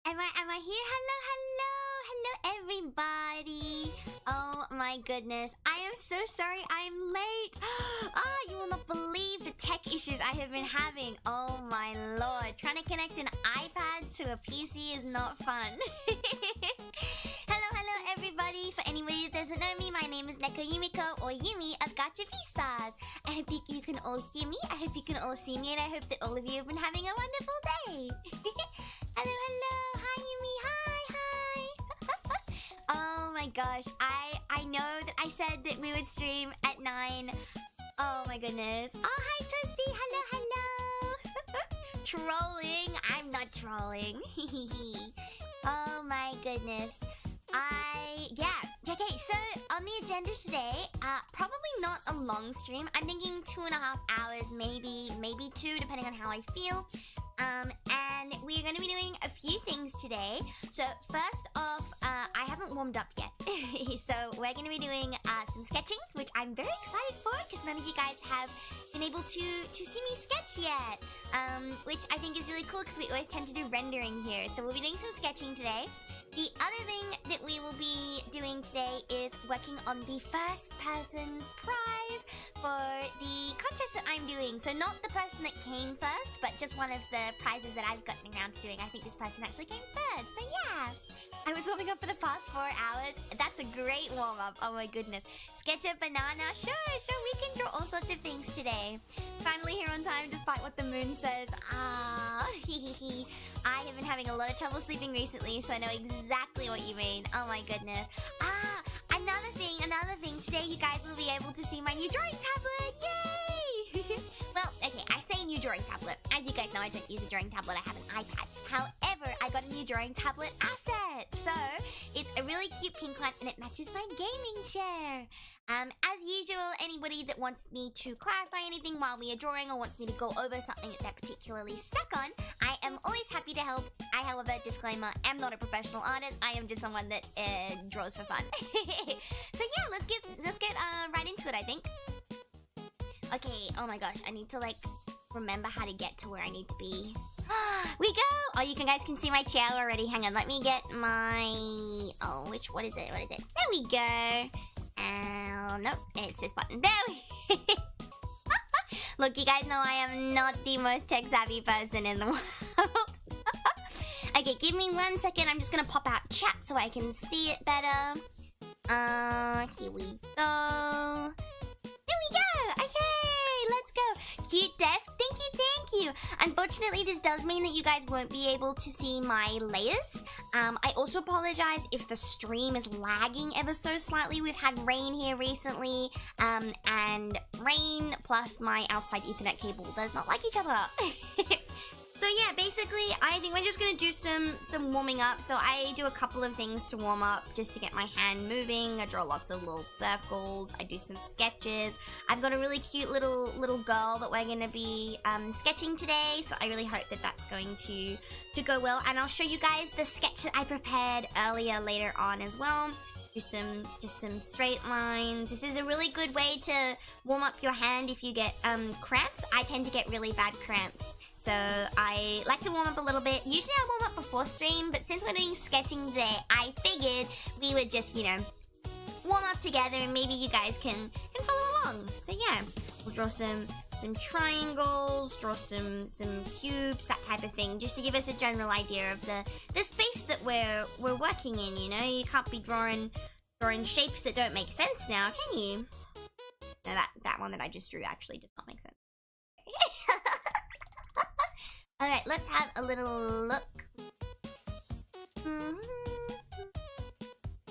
Am I here? Hello, everybody. Oh my goodness. I am so sorry I'm late. You will not believe the tech issues I have been having. Oh my lord. Trying to connect an iPad to a PC is not fun. Hello, everybody. For anybody that doesn't know me, my name is Neko Yumiko, or Yumi of GachaVstars. I hope you can all hear me. I hope you can all see me, and I hope that all of you have been having a wonderful day. Hello. Hi, Yumi. Hi. Oh my gosh. I know that I said that we would stream at 9. Oh my goodness. Oh, hi, Toasty. Hello. Trolling. I'm not trolling. Oh my goodness. Okay, so on the agenda today, probably not a long stream. I'm thinking 2.5 hours, maybe 2, depending on how I feel. And we're going to be doing a few things today. So first off, I haven't warmed up yet. So we're going to be doing some sketching, which I'm very excited for because none of you guys have been able to see me sketch yet. Which I think is really cool because we always tend to do rendering here. So we'll be doing some sketching today. The other thing that we will be doing today is working on the first person's prize for the contest that I'm doing. So not the person that came first, but just one of the prizes that I've gotten around to doing. I think this person actually came third. So yeah, I was warming up for the past 4 hours. That's a great warm-up. Oh my goodness. Sketch a banana. Sure. We can draw all sorts of things today. Finally here on time, despite what the moon says. I have been having a lot of trouble sleeping recently, so I know exactly what you mean. Oh my goodness. Another thing. Today you guys will be able to see my new drawing tablet. Yay! Well, okay, I say new drawing tablet. As you guys know, I don't use a drawing tablet. I have an iPad. However, I got a new drawing tablet asset. So, it's a really cute pink one, and it matches my gaming chair. As usual, anybody that wants me to clarify anything while we are drawing or wants me to go over something that they're particularly stuck on, I am always happy to help. I, however, disclaimer, am not a professional artist. I am just someone that draws for fun. So yeah, let's get right into it, I think. Okay, oh my gosh, I need to remember how to get to where I need to be. We go! Oh, you guys can see my chair already. Hang on, let me get my... what is it? There we go. Nope, it's this button. There we... Look, you guys know I am not the most tech-savvy person in the world. Okay, give me 1 second. I'm just gonna pop out chat so I can see it better. Here we go. There we go! Okay, let's go. Cutest, thank you. Unfortunately, this does mean that you guys won't be able to see my layers. I also apologize if the stream is lagging ever so slightly. We've had rain here recently, and rain plus my outside Ethernet cable does not like each other. So yeah, basically, I think we're just gonna do some warming up. So I do a couple of things to warm up just to get my hand moving. I draw lots of little circles. I do some sketches. I've got a really cute little girl that we're gonna be sketching today. So I really hope that that's going to go well. And I'll show you guys the sketch that I prepared earlier later on as well. Just some straight lines. This is a really good way to warm up your hand if you get cramps. I tend to get really bad cramps. So I like to warm up a little bit. Usually I warm up before stream, but since we're doing sketching today, I figured we would just, warm up together and maybe you guys can follow along. So yeah, we'll draw some triangles, draw some cubes, that type of thing, just to give us a general idea of the space that we're working in, You can't be drawing shapes that don't make sense now, can you? No, that one that I just drew actually does not make sense. Alright, let's have a little look.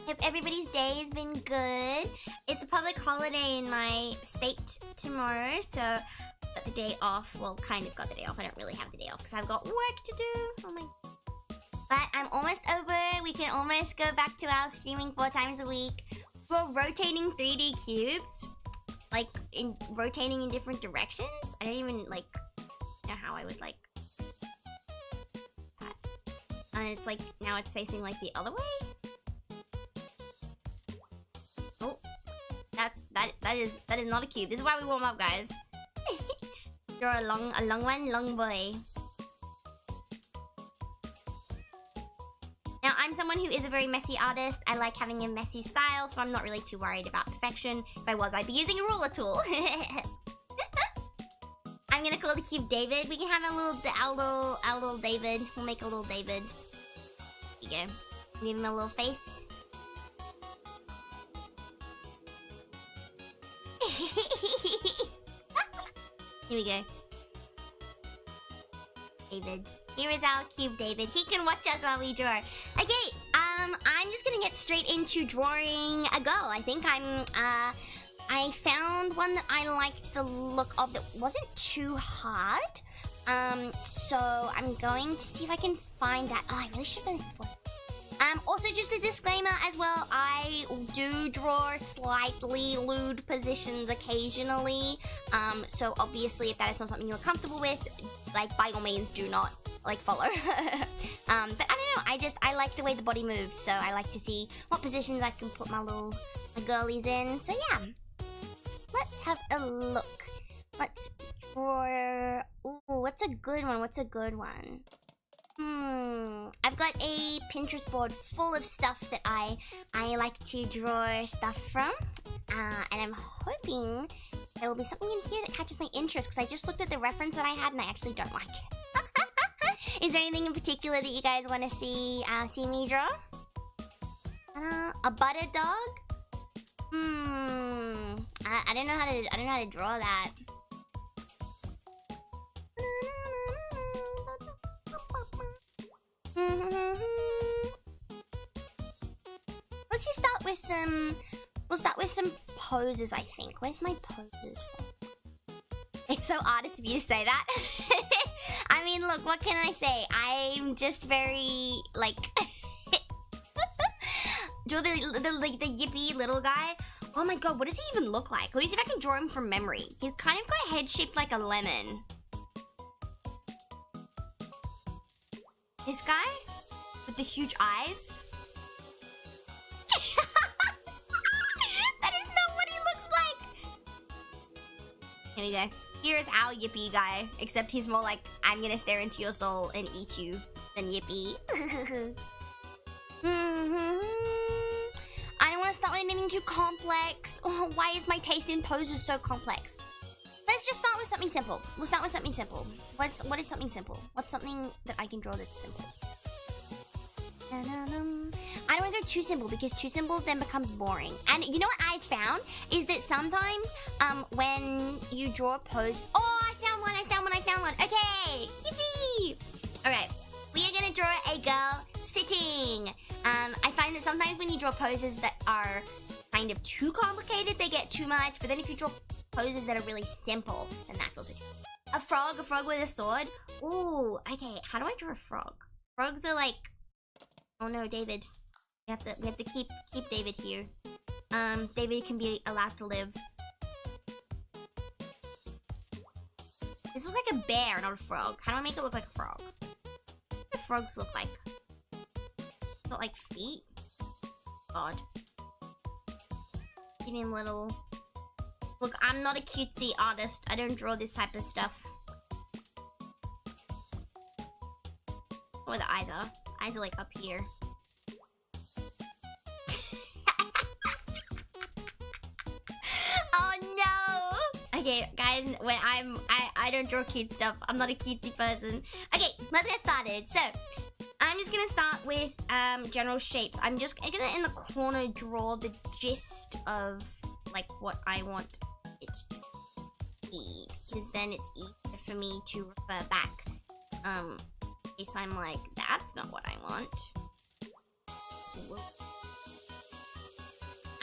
Hope everybody's day has been good. It's a public holiday in my state tomorrow, so I've got the day off. Well, kind of got the day off. I don't really have the day off because I've got work to do. Oh my... But I'm almost over. We can almost go back to our streaming 4 times a week. We're rotating 3D cubes. Rotating in different directions. I don't even, know how I would, that. And it's now it's facing, the other way? Oh. That is not a cube. This is why we warm up, guys. Draw a long one, long boy. I'm someone who is a very messy artist. I like having a messy style, so I'm not really too worried about perfection. If I was, I'd be using a ruler tool. I'm gonna call the cube David. We can have our little David. We'll make a little David. There you go. Give him a little face. Here we go. David. Here is our cube David. He can watch us while we draw. Okay, I'm just gonna get straight into drawing a girl. I think I found one that I liked the look of that wasn't too hard. So I'm going to see if I can find that. Oh, I really should have done it before. Also just a disclaimer as well, I do draw slightly lewd positions occasionally. So obviously if that is not something you're comfortable with, like by all means do not like follow. But I don't know, I like the way the body moves, so I like to see what positions I can put my girlies in. So yeah, let's have a look. Let's draw. Ooh, what's a good one? What's a good one? I've got a Pinterest board full of stuff that I like to draw stuff from. And I'm hoping there will be something in here that catches my interest, because I just looked at the reference that I had and I actually don't like it. Is there anything in particular that you guys want to see me draw? A butter dog? I don't know how to draw that. Let's just start with some. We'll start with some poses, I think. Where's my poses from? It's so artist of you to say that. I mean, look, what can I say? I'm just very like draw the yippy little guy. Oh my god, what does he even look like? Let me see if I can draw him from memory. He's kind of got a head shaped like a lemon. This guy with the huge eyes. That is not what he looks like. Here we go. Here is our yippee guy, except he's more like, I'm gonna stare into your soul and eat you than yippee. I don't want to start with anything too complex. Oh, why is my taste in poses so complex? Let's just start with something simple. We'll start with something simple. What is something simple? What's something that I can draw that's simple? I don't want to go too simple, because too simple then becomes boring. And you know what I found is that sometimes when you draw a pose, oh, I found one. Okay, yippee! All right, we are gonna draw a girl sitting. I find that sometimes when you draw poses that are kind of too complicated, they get too much. But then if you draw poses that are really simple, then that's also true. A frog with a sword. Ooh, okay. How do I draw a frog? Frogs are like. Oh no, David. We have to keep David here. David can be allowed to live. This looks like a bear, not a frog. How do I make it look like a frog? What do frogs look like? Got like feet? God. Give him little. Look, I'm not a cutesy artist. I don't draw this type of stuff. Where the eyes are. Eyes are like up here. Oh no! Okay, guys, when I don't draw cute stuff. I'm not a cutesy person. Okay, let's get started. So, I'm just gonna start with general shapes. I'm just gonna in the corner draw the gist of like what I want it to be, because then it's easier for me to refer back. In case I'm like, that's not what I want.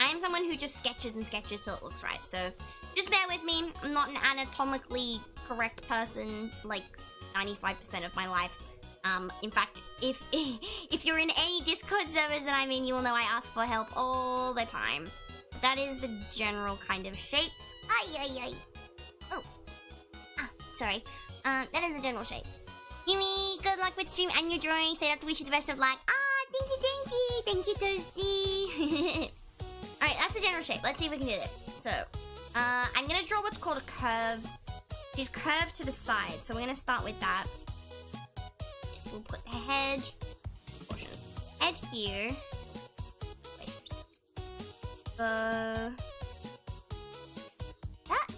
I am someone who just sketches and sketches till it looks right, so just bear with me. I'm not an anatomically correct person like 95% of my life. In fact, if you're in any Discord servers that I'm in, you will know I ask for help all the time. That is the general kind of shape. Oh. Ah, sorry. That is the general shape. Yumi, good luck with stream and your drawing. Stay up to wish you the best of luck. Ah, thank you, Toasty. Alright, that's the general shape. Let's see if we can do this. So, I'm gonna draw what's called a curve. She's curved to the side, so we're gonna start with that. So we'll put the head. head here. Wait, just go that,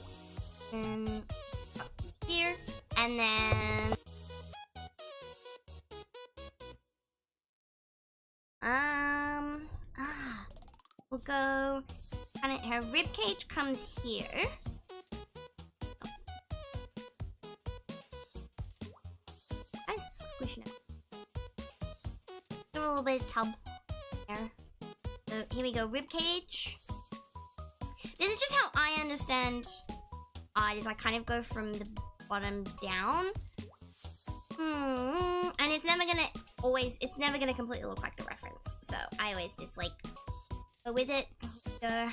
and just up here, and then we'll go. And her rib cage comes here. Nice squishing it. Give a little bit of tub there. So here we go, rib cage. This is just how I understand art. Is I kind of go from the bottom down. And it's never gonna completely look like the reference. So I always just like go with it. Go a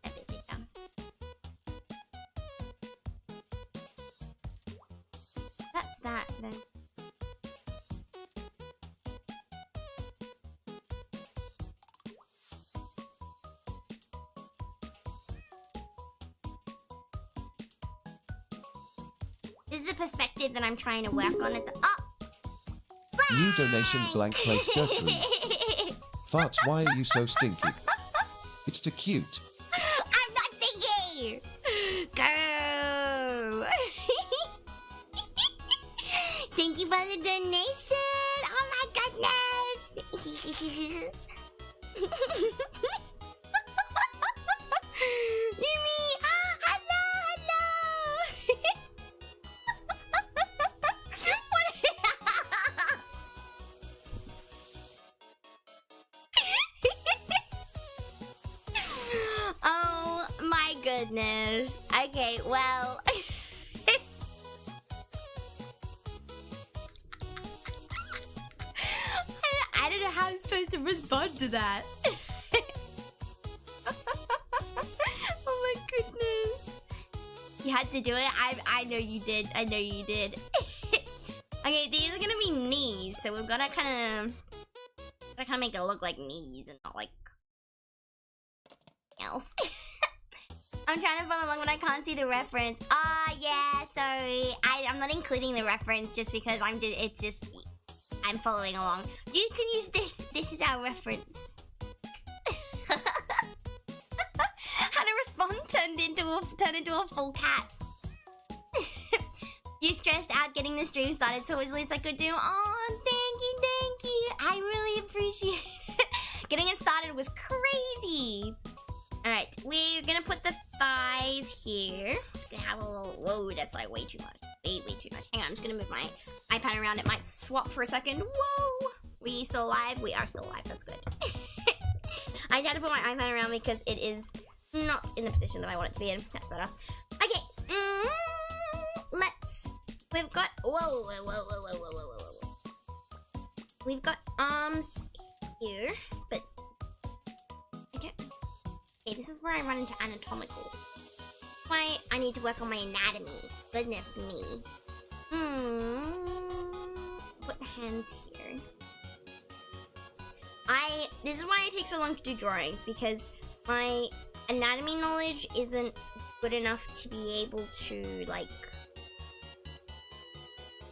bit down. That's that then. This is the perspective that I'm trying to work on at the New donation blank place Gertrude. Farts, why are you so stinky? It's too cute. I'm not stinky! Go! Thank you for the donation! Oh my goodness! Yumi! Hello! Oh my goodness. Okay, well. I don't know how I'm supposed to respond to that. Oh my goodness. You had to do it? I know you did. I know you did. Okay, these are gonna be knees, so we've gotta kinda make it look like knees and not like else. I'm trying to follow along but I can't see the reference. Ah, yeah, sorry. I'm not including the reference just because I'm following along. You can use this. This is our reference. How to respond turned into a full cat. You stressed out getting the stream started, so as least I could do. Oh, thank you. I really appreciate it. Getting it started was crazy. Alright, we're gonna put the thighs here. Just gonna have a little. Whoa, that's like way too much. Way too much. Hang on, I'm just gonna move my iPad around. It might swap for a second. Whoa! We still alive? We are still alive. That's good. I had to put my iPad around because it is not in the position that I want it to be in. That's better. Okay. We've got. Whoa. We've got arms here, but I don't. Okay, this is where I run into anatomical. Why I need to work on my anatomy. Goodness me. Put the hands here. This is why it takes so long to do drawings, because my anatomy knowledge isn't good enough to be able to, like...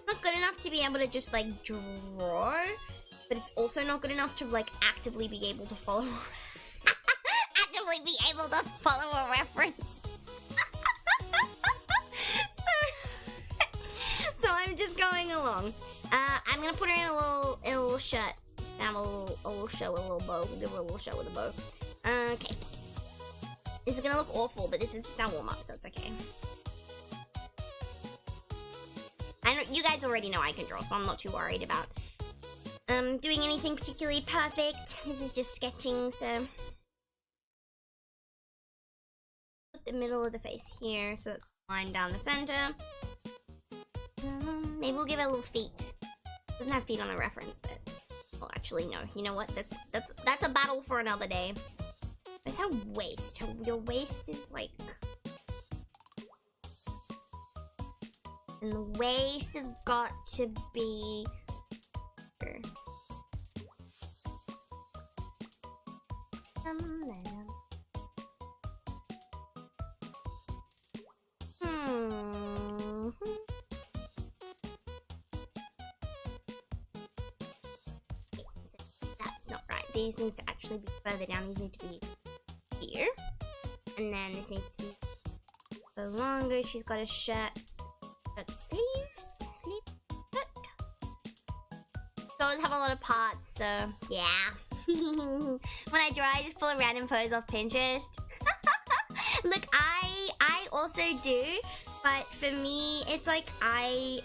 Not good enough to be able to just, like, draw, but it's also not good enough to, like, actively be able to follow... actively be able to follow a reference. So I'm just going along. I'm gonna put her in a little shirt. Just have a little show with a little bow. We'll give her a little show with a bow. Okay. This is gonna look awful, but this is just our warm-up, so it's okay. I know you guys already know I can draw, so I'm not too worried about doing anything particularly perfect. This is just sketching, so put the middle of the face here, so it's line down the center. Maybe we'll give it a little feet. Doesn't have feet on the reference, but well, actually no. You know what? That's a battle for another day. Where's her waist? Your waist is like, and the waist has got to be here. these need to actually be further down. These need to be here. And then this needs to be a little longer. She's got a shirt. Got sleeves. Shoulders have a lot of parts, so yeah. When I draw, I just pull a random pose off Pinterest. Look, I also do, but for me, it's like I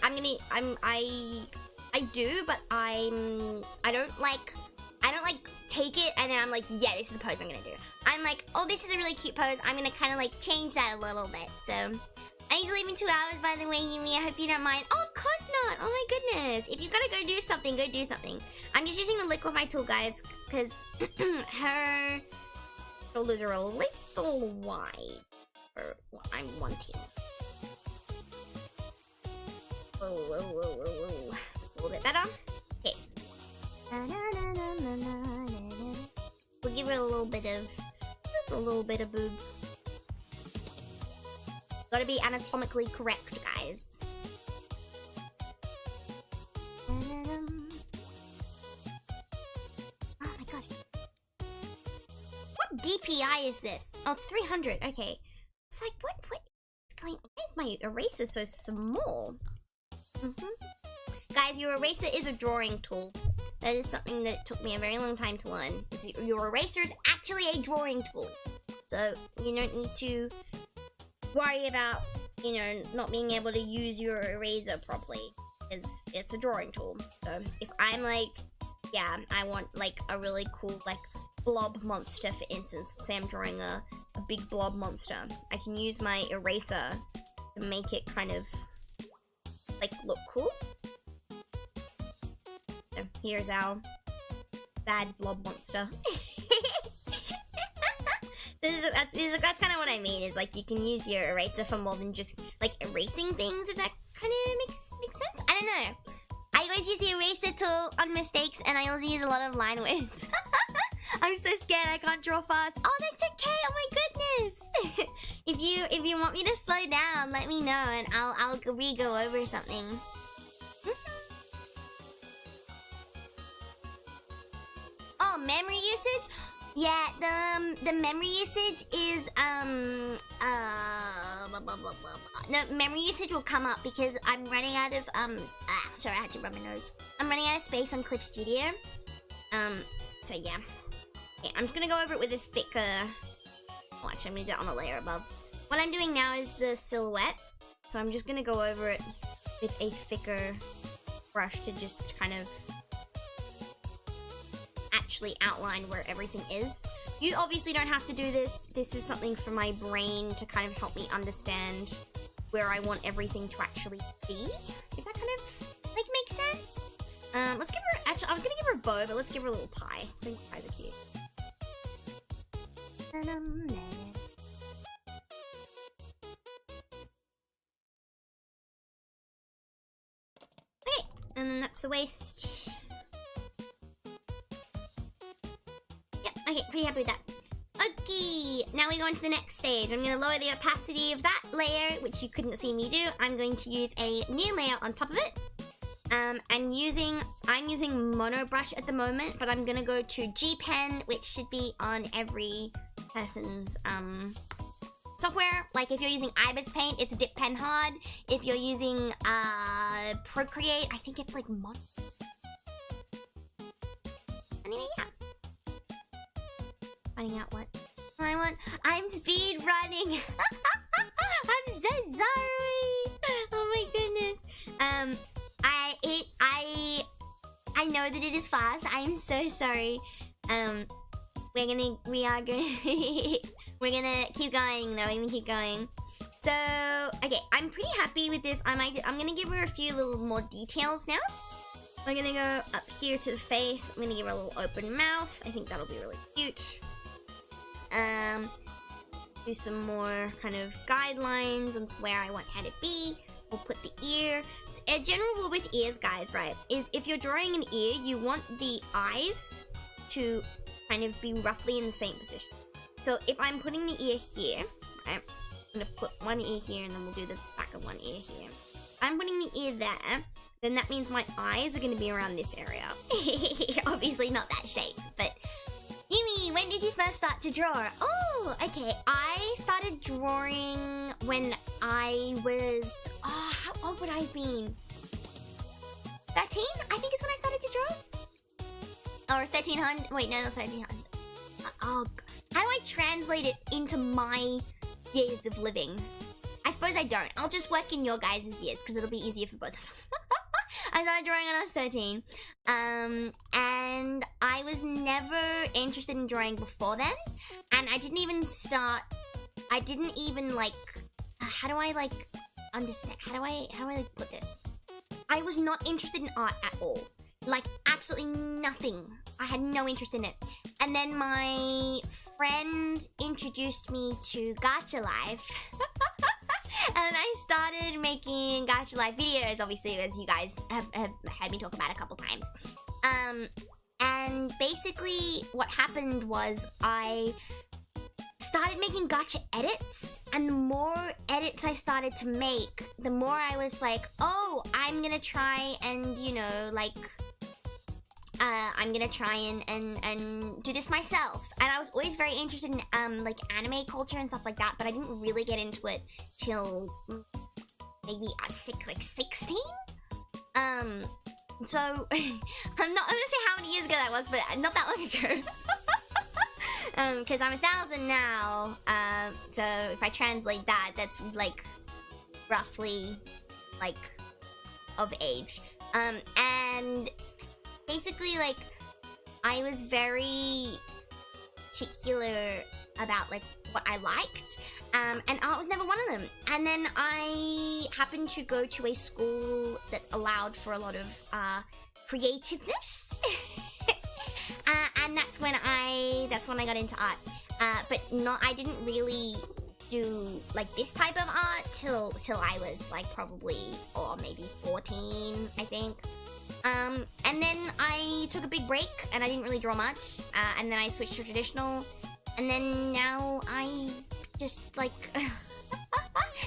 do, but I don't like take it and then I'm like, yeah, this is the pose I'm gonna do. I'm like, oh, this is a really cute pose. I'm gonna kind of like change that a little bit. So I need to leave in 2 hours, by the way, Yumi. I hope you don't mind. Oh, of course not. Oh my goodness. If you gotta go do something, go do something. I'm just using the liquify tool, guys, because her shoulders are a little wide for what I'm wanting. Whoa. That's a little bit better. Okay. We'll give her a little bit of, just a little bit of boob. Gotta be anatomically correct, guys. Oh my god. What DPI is this? Oh, it's 300. Okay. It's like, what is going on? Why is my eraser so small? Guys, your eraser is a drawing tool. That is something that took me a very long time to learn. Your eraser is actually a drawing tool. So, you don't need to worry about, you know, not being able to use your eraser properly. It's a drawing tool. So, if I'm like, yeah, I want like a really cool like blob monster, for instance. Say I'm drawing a big blob monster. I can use my eraser to make it kind of like look cool. So here's our sad blob monster. That's kind of what I mean. Is like you can use your eraser for more than just like erasing things. If that kind of makes sense. I don't know. I always use the eraser tool on mistakes, and I also use a lot of line width. I'm so scared I can't draw fast. Oh, that's okay. Oh my goodness. If you want me to slow down, let me know, and I'll re-go over something. Oh, memory usage? Yeah, the memory usage is no, memory usage will come up because I'm running out of sorry, I had to rub my nose. I'm running out of space on Clip Studio. So yeah. Okay, I'm just gonna go over it with a thicker. Watch, I'm gonna do it on the layer above. What I'm doing now is the silhouette, so I'm just gonna go over it with a thicker brush to just kind of actually outline where everything is. You obviously don't have to do this. This is something for my brain to kind of help me understand where I want everything to actually be. If that kind of like makes sense. Let's give her. Actually, I was gonna give her a bow, but let's give her a little tie. I think ties are cute. Okay, and then that's the waist. Yep, okay, pretty happy with that. Okay, now we go on to the next stage. I'm going to lower the opacity of that layer, which you couldn't see me do. I'm going to use a new layer on top of it. I'm using mono brush at the moment, but I'm going to go to G Pen, which should be on every person's software. Like if you're using Ibis Paint, it's Dip Pen Hard. If you're using Procreate, I think it's like mono. Anyway, yeah. Finding out what I want. I'm speed running. I'm so sorry. Oh my goodness. I know that it is fast. I'm so sorry. We're gonna keep going though. We're gonna keep going. So okay, I'm pretty happy with this. I'm gonna give her a few little more details now. We're gonna go up here to the face. I'm gonna give her a little open mouth. I think that'll be really cute. Do some more kind of guidelines on where I want her to be. We'll put the ear. A general rule with ears, guys, right, is if you're drawing an ear, you want the eyes to kind of be roughly in the same position. So if I'm putting the ear here, right, I'm gonna put one ear here and then we'll do the back of one ear here. If I'm putting the ear there, then that means my eyes are gonna be around this area. Obviously not that shape, but Amy, when did you first start to draw? Oh, okay. I started drawing when I was... Oh, how old would I have been? 13? I think is when I started to draw. Or 1300. Wait, no, not 1300. Oh, how do I translate it into my years of living? I suppose I don't. I'll just work in your guys' years because it'll be easier for both of us. I started drawing when I was 13. And I was never interested in drawing before then. And I didn't even like, how do I like understand? How do I like put this? I was not interested in art at all. Like, absolutely nothing. I had no interest in it. And then my friend introduced me to Gacha Life. And I started making Gacha Life videos, obviously, as you guys have had me talk about a couple times. And basically what happened was I started making gacha edits, and the more edits I started to make, the more I was like, oh, I'm gonna try and, you know, like, I'm gonna try and do this myself. And I was always very interested in, like, anime culture and stuff like that, but I didn't really get into it till maybe 16? So, I'm gonna say how many years ago that was, but not that long ago. Because I'm 1,000 now, so if I translate that, that's, like, roughly, like, of age. And basically, like, I was very particular about, like, what I liked, and art was never one of them. And then I happened to go to a school that allowed for a lot of, creativeness. And that's when I got into art. But I didn't really do, like, this type of art till I was, like, probably, or maybe 14, I think. And then I took a big break, and I didn't really draw much, and then I switched to traditional, and then now I just, like,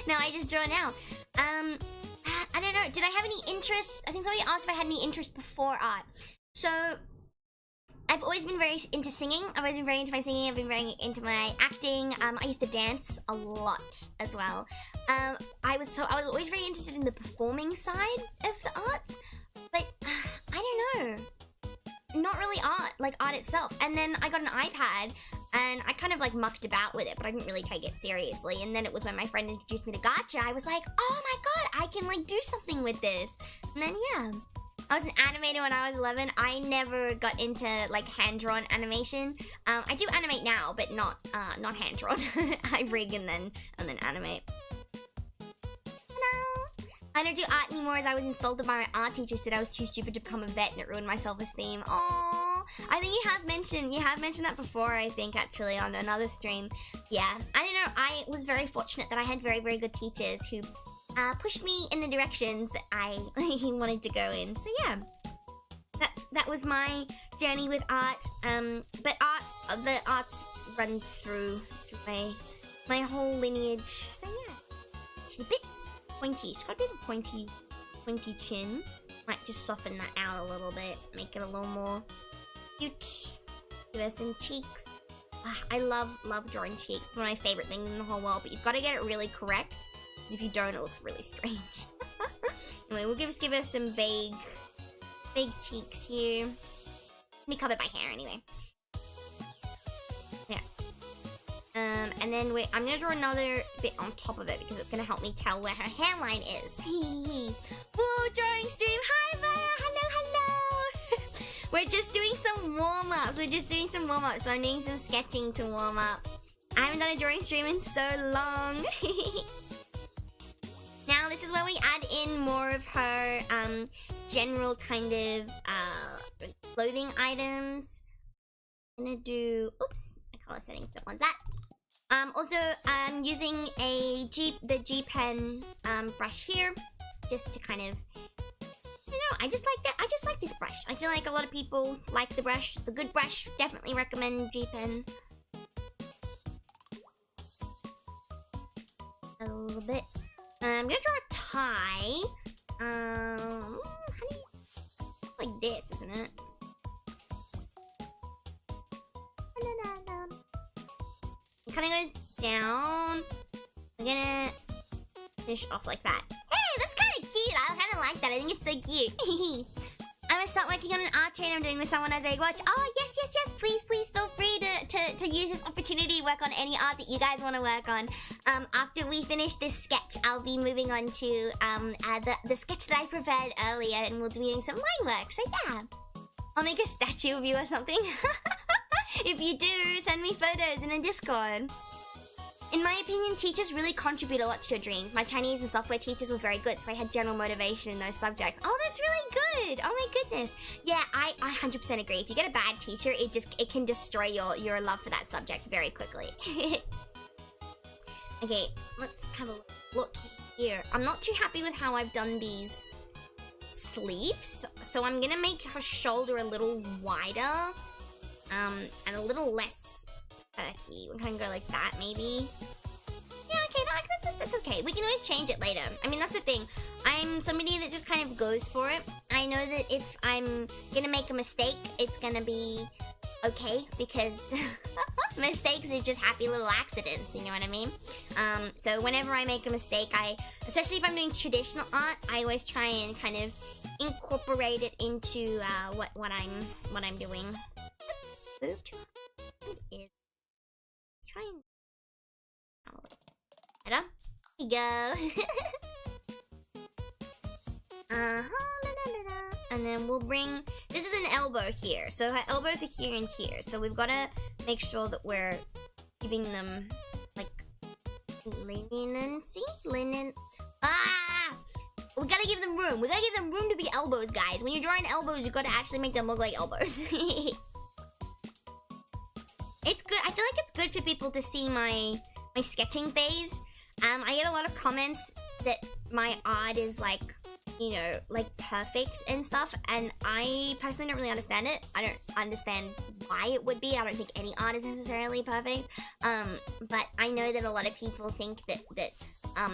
now I just draw now. I don't know, did I have any interest? I think somebody asked if I had any interest before art. So, I've always been very into singing. I've always been very into my singing. I've been very into my acting. I used to dance a lot as well. I was always very interested in the performing side of the arts, but I don't know, not really art, like art itself. And then I got an iPad, and I kind of like mucked about with it, but I didn't really take it seriously. And then it was when my friend introduced me to Gacha, I was like, oh my god, I can like do something with this. And then yeah. I was an animator when I was 11. I never got into like hand-drawn animation. I do animate now, but not hand-drawn. I rig and then animate. No, I don't do art anymore as I was insulted by my art teacher, said I was too stupid to become a vet and it ruined my self-esteem. Aww, I think you have mentioned that before, I think, actually, on another stream. Yeah, I don't know, I was very fortunate that I had very, very good teachers who pushed me in the directions that I wanted to go in. So yeah, that was my journey with art. But the art runs through my whole lineage. So yeah, she's a bit pointy. She's got a bit of a pointy chin. Might just soften that out a little bit, make it a little more cute. Give her some cheeks. I love drawing cheeks. It's one of my favorite things in the whole world. But you've got to get it really correct. If you don't, it looks really strange. Anyway, we'll give her some vague cheeks here. Let me cover my hair anyway. Yeah. And then I'm gonna draw another bit on top of it because it's gonna help me tell where her hairline is. Woo, drawing stream. Hi, Maya. Hello. We're just doing some warm-ups. So I'm doing some sketching to warm up. I haven't done a drawing stream in so long. Now, this is where we add in more of her general kind of clothing items. I'm gonna do, oops, my color settings don't want that. Also, I'm using the G Pen brush here, just to kind of, I don't know, I just like that. I just like this brush. I feel like a lot of people like the brush. It's a good brush. Definitely recommend G Pen. A little bit. I'm gonna draw a tie. How do you... like this, isn't it? kind of goes down. We're gonna finish off like that. Hey, that's kind of cute. I kind of like that. I think it's so cute. I'm gonna start working on an art chain I'm doing with someone as I watch. Oh, yes, yes, yes. Please, please feel free to use this opportunity to work on any art that you guys want to work on. After we finish this sketch, I'll be moving on to the sketch that I prepared earlier, and we'll be doing some line work. So yeah, I'll make a statue of you or something. If you do, send me photos in a Discord. In my opinion, teachers really contribute a lot to your dream. My Chinese and software teachers were very good, so I had general motivation in those subjects. Oh, that's really good. Oh my goodness. Yeah, I 100% agree. If you get a bad teacher, it can destroy your love for that subject very quickly. Okay, let's have a look here. I'm not too happy with how I've done these sleeves, so I'm gonna make her shoulder a little wider, and a little less perky. We're gonna go like that, maybe. Yeah, okay, no, that's okay. We can always change it later. I mean, that's the thing. I'm somebody that just kind of goes for it. I know that if I'm gonna make a mistake, it's gonna be okay, because mistakes are just happy little accidents, you know what I mean? So whenever I make a mistake, especially if I'm doing traditional art, I always try and kind of incorporate it into what I'm doing. Let's try and better. Here we go. And then we'll bring, this is an elbow here, so her elbows are here and here, so we've got to make sure that we're giving them like leniency. We gotta give them room. We gotta give them room to be elbows, guys. When you're drawing elbows, you gotta actually make them look like elbows. It's good. I feel like it's good for people to see my sketching phase. I get a lot of comments that my art is like, you know, like perfect and stuff, and I personally don't really understand it. I don't understand why it would be. I don't think any art is necessarily perfect. But I know that a lot of people think that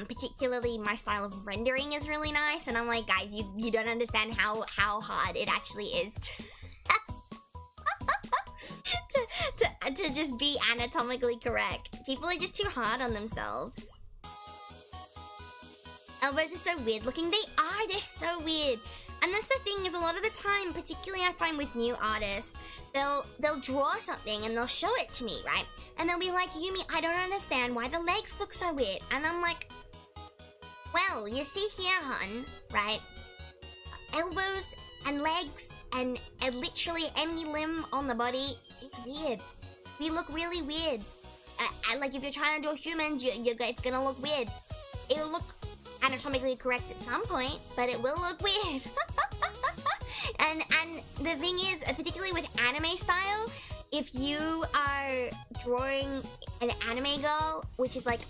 particularly my style of rendering is really nice, and I'm like, guys, you don't understand how hard it actually is to just be anatomically correct. People are just too hard on themselves. Elbows are so weird looking. They're so weird. And that's the thing, is a lot of the time, particularly I find with new artists, they'll draw something and they'll show it to me, right? And they'll be like, Yumi, I don't understand why the legs look so weird. And I'm like, well, you see here, hun, right? Elbows and legs and literally any limb on the body, it's weird. We look really weird. And like if you're trying to draw humans, it's gonna look weird. It'll look anatomically correct at some point, but it will look weird. and the thing is, particularly with anime style, if you are drawing an anime girl, which is like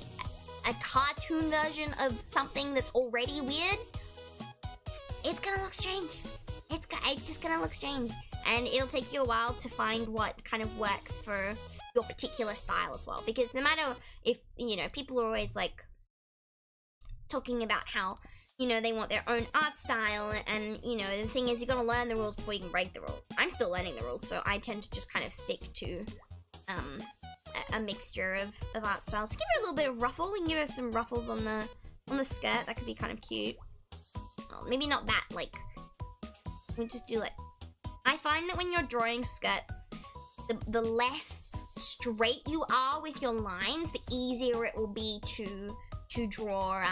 a cartoon version of something that's already weird, it's gonna look strange. It's just gonna look strange, and it'll take you a while to find what kind of works for your particular style as well. Because no matter if, you know, people are always like talking about how, you know, they want their own art style, and you know, the thing is, you gotta learn the rules before you can break the rules. I'm still learning the rules, so I tend to just kind of stick to a mixture of art styles. Give her a little bit of ruffle. We can give her some ruffles on the skirt. That could be kind of cute. Well, maybe not that, like, we just do like, I find that when you're drawing skirts, the less straight you are with your lines, the easier it will be to draw,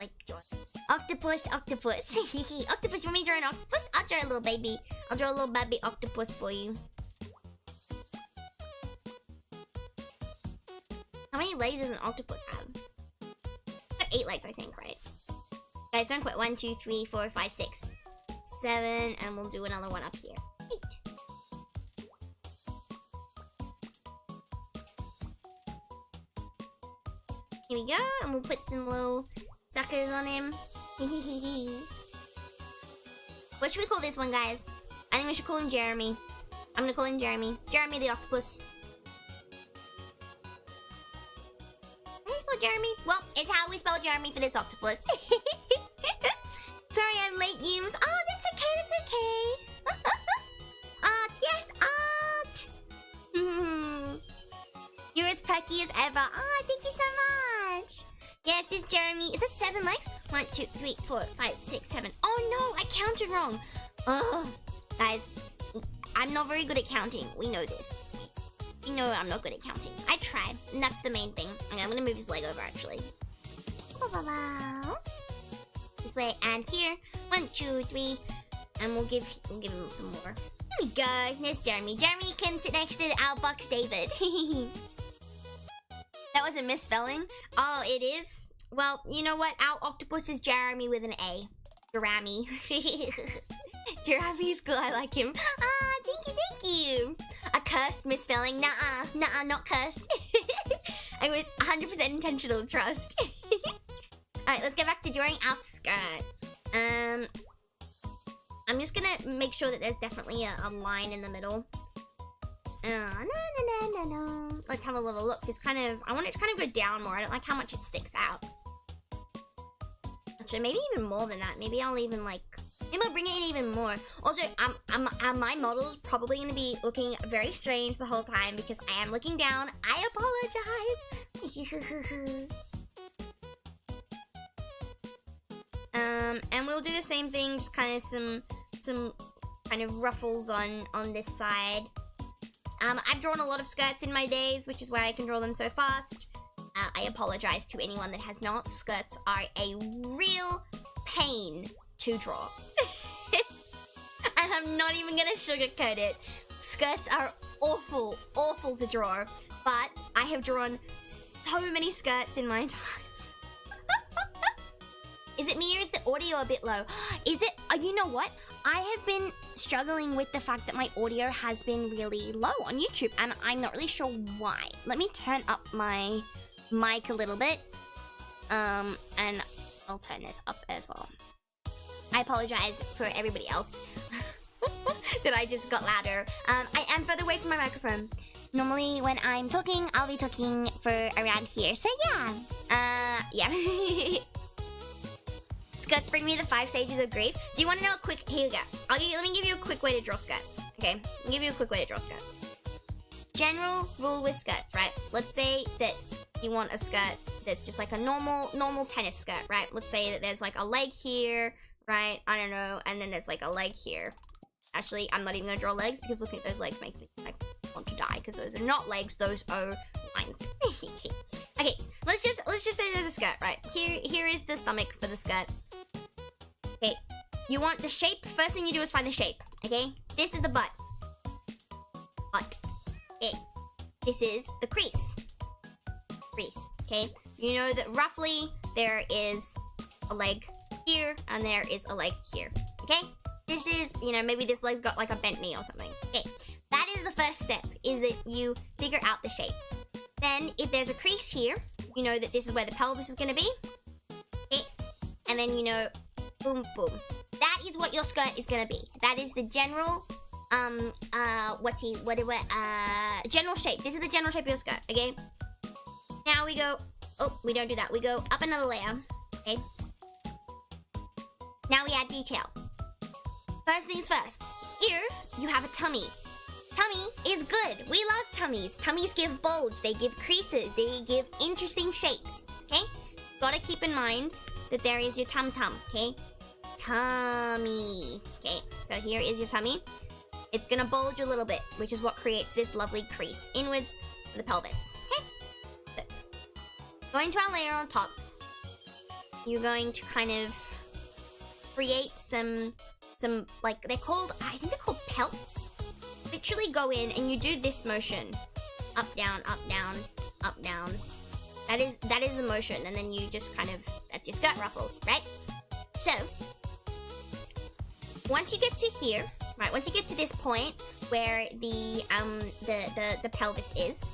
like, octopus. Octopus, you want me to draw an octopus? I'll draw a little baby. I'll draw a little baby octopus for you. How many legs does an octopus have? It's got 8 legs, I think, right? Guys, don't quit. 1, 2, 3, 4, 5, 6, 7, and we'll do another one up here. 8. Here we go, and we'll put some little suckers on him. What should we call this one, guys? I think we should call him Jeremy. I'm gonna call him Jeremy. Jeremy the octopus. How do you spell Jeremy? Well, it's how we spell Jeremy for this octopus. Sorry I'm late, Yums. Oh, that's okay, Art, yes, art! You're as ever. Ah, thank you so much. Yes, this Jeremy. Is it 7 legs? 1, 2, 3, 4, 5, 6, 7. Oh no, I counted wrong. Oh, guys, I'm not very good at counting. We know this. We know I'm not good at counting. I try, and that's the main thing. Okay, I'm gonna move his leg over actually. This way and here. 1, 2, 3, and we'll give him some more. There we go. There's Jeremy. Jeremy can sit next to our box David. That was a misspelling. Oh, it is? Well, you know what? Our octopus is Jeremy with an A. Jeremy. Jeremy is cool. I like him. Ah, thank you. A cursed misspelling. Nuh-uh, not cursed. I was 100% intentional, trust. Alright, let's get back to drawing our skirt. I'm just gonna make sure that there's definitely a line in the middle. No. Let's have a little look. I want it to kind of go down more. I don't like how much it sticks out. Actually, maybe even more than that. Maybe I'll even maybe I'll bring it in even more. Also, my model's probably gonna be looking very strange the whole time because I am looking down. I apologize. And we'll do the same thing, just kind of some kind of ruffles on this side. I've drawn a lot of skirts in my days, which is why I can draw them so fast. I apologize to anyone that has not. Skirts are a real pain to draw. And I'm not even gonna sugarcoat it. Skirts are awful to draw, but I have drawn so many skirts in my time. Is it me or is the audio a bit low? Is it? You know what? I have been struggling with the fact that my audio has been really low on YouTube, and I'm not really sure why. Let me turn up my mic a little bit, and I'll turn this up as well. I apologize for everybody else that I just got louder. I am further away from my microphone. Normally, when I'm talking, I'll be talking for around here. So yeah, yeah. Skirts bring me the 5 stages of grief. Do you want to know a quick? Here we go. Let me give you a quick way to draw skirts. Okay, I'll give you a quick way to draw skirts. General rule with skirts, right? Let's say that you want a skirt that's just like a normal tennis skirt, right? Let's say that there's like a leg here, right? I don't know, and then there's like a leg here. Actually, I'm not even gonna draw legs because looking at those legs makes me like want to die because those are not legs, those are lines. Okay, let's just say there's a skirt, right? Here is the stomach for the skirt. Okay, you want the shape. First thing you do is find the shape, okay? This is the butt. Okay, this is the crease. Okay? You know that roughly there is a leg here and there is a leg here, okay? This is, maybe this leg's got like a bent knee or something. Okay, that is the first step, is that you figure out the shape. Then, if there's a crease here, you know that this is where the pelvis is gonna be. Okay, and then boom, boom. That is what your skirt is gonna be. That is the general, general shape. This is the general shape of your skirt, okay? Now we go, we don't do that. We go up another layer, okay? Now we add detail. First things first, here you have a tummy. Tummy is good. We love tummies. Tummies give bulge, they give creases, they give interesting shapes, okay? Gotta keep in mind that there is your tum-tum, okay? Tummy. Okay, so here is your tummy. It's gonna bulge a little bit, which is what creates this lovely crease inwards for the pelvis, okay? So, going to our layer on top, you're going to kind of create some like, I think they're called pelts. Literally go in and you do this motion. Up, down, up, down, up, down. That is the motion, and then you just kind of, that's your skirt ruffles, right? So, once you get to here, right, once you get to this point where the pelvis is,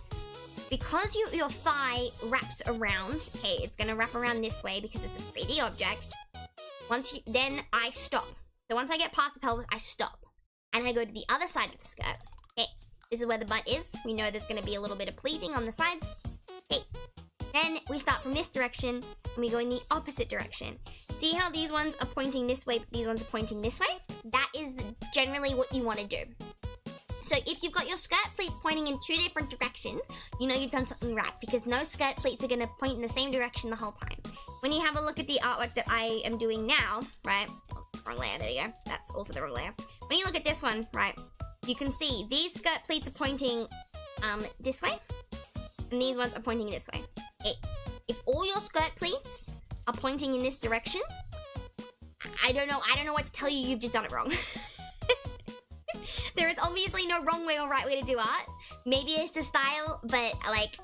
because your thigh wraps around, okay, it's gonna wrap around this way because it's a 3D object. Then I stop. So once I get past the pelvis, I stop. And I go to the other side of the skirt. Okay, this is where the butt is. We know there's gonna be a little bit of pleating on the sides. Okay, then we start from this direction and we go in the opposite direction. See how these ones are pointing this way, but these ones are pointing this way? That is generally what you want to do. So if you've got your skirt pleats pointing in 2 different directions, you know you've done something right, because no skirt pleats are going to point in the same direction the whole time. When you have a look at the artwork that I am doing now, right? Oh, wrong layer, there you go. That's also the wrong layer. When you look at this one, right, you can see these skirt pleats are pointing this way, and these ones are pointing this way. If all your skirt pleats are pointing in this direction, I don't know what to tell you, you've just done it wrong. There is obviously no wrong way or right way to do art. Maybe it's a style, but like,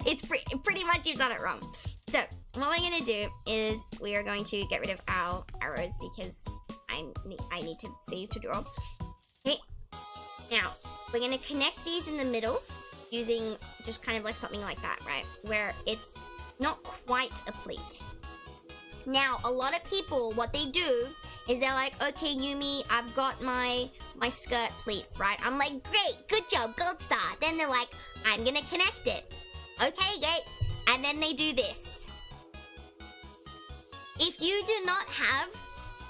it's pretty much you've done it wrong. So what we're gonna do is we are going to get rid of our arrows because I need to save to draw. Okay, now we're gonna connect these in the middle using just kind of like something like that, right? Where it's not quite a pleat. Now, a lot of people, what they do is they're like, okay, Yumi, I've got my skirt pleats, right? I'm like, great, good job, gold star. Then they're like, I'm gonna connect it. Okay, great. And then they do this. If you do not have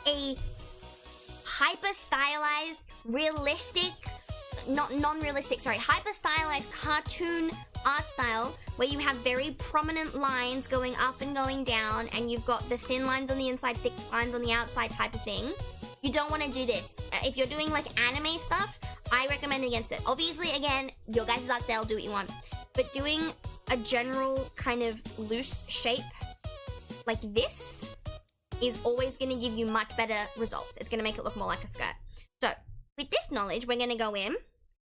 a hyper-stylized, realistic, hyper-stylized cartoon art style where you have very prominent lines going up and going down, and you've got the thin lines on the inside, thick lines on the outside type of thing, you don't want to do this. If you're doing like anime stuff, I recommend against it. Obviously, again, your guys' art style, do what you want. But doing a general kind of loose shape like this is always going to give you much better results. It's going to make it look more like a skirt. So, with this knowledge, we're going to go in.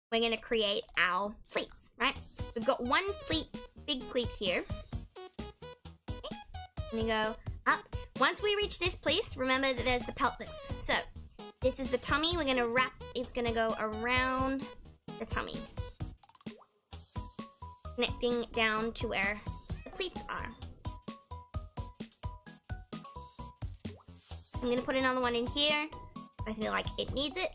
We're going to create our pleats, right? We've got one pleat, big pleat here. Okay. And we go up. Once we reach this place, remember that there's the pelvis. So, this is the tummy. We're going to wrap, it's going to go around the tummy. Connecting down to where the pleats are. I'm going to put another one in here. I feel like it needs it.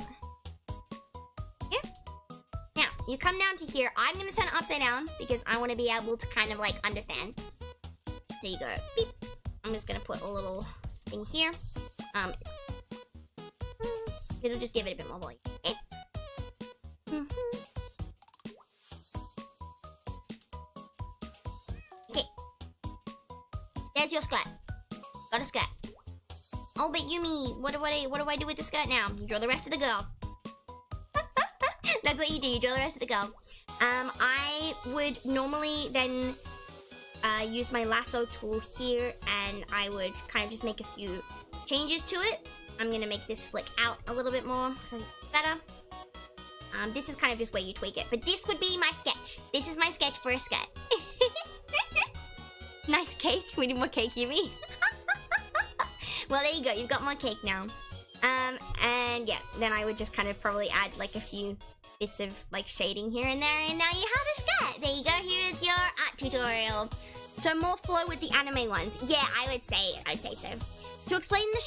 Now, you come down to here. I'm going to turn it upside down because I want to be able to kind of like understand. So you go beep. I'm just going to put a little thing here. It'll just give it a bit more volume. Okay. Okay. There's your skirt. Got a skirt. Oh, but Yumi, what do I do with the skirt now? You draw the rest of the girl. That's what you do. You draw the rest of the girl. I would normally then use my lasso tool here, and I would kind of just make a few changes to it. I'm gonna make this flick out a little bit more because I think it's better. This is kind of just where you tweak it, but this would be my sketch. This is my sketch for a skirt. Nice cake. We need more cake, Yumi. Well, there you go. You've got more cake now. And yeah, then I would just kind of probably add like a few bits of like shading here and there, and now you have a skirt. There you go. Here's your art tutorial. So more flow with the anime ones. Yeah, I'd say so. To explain the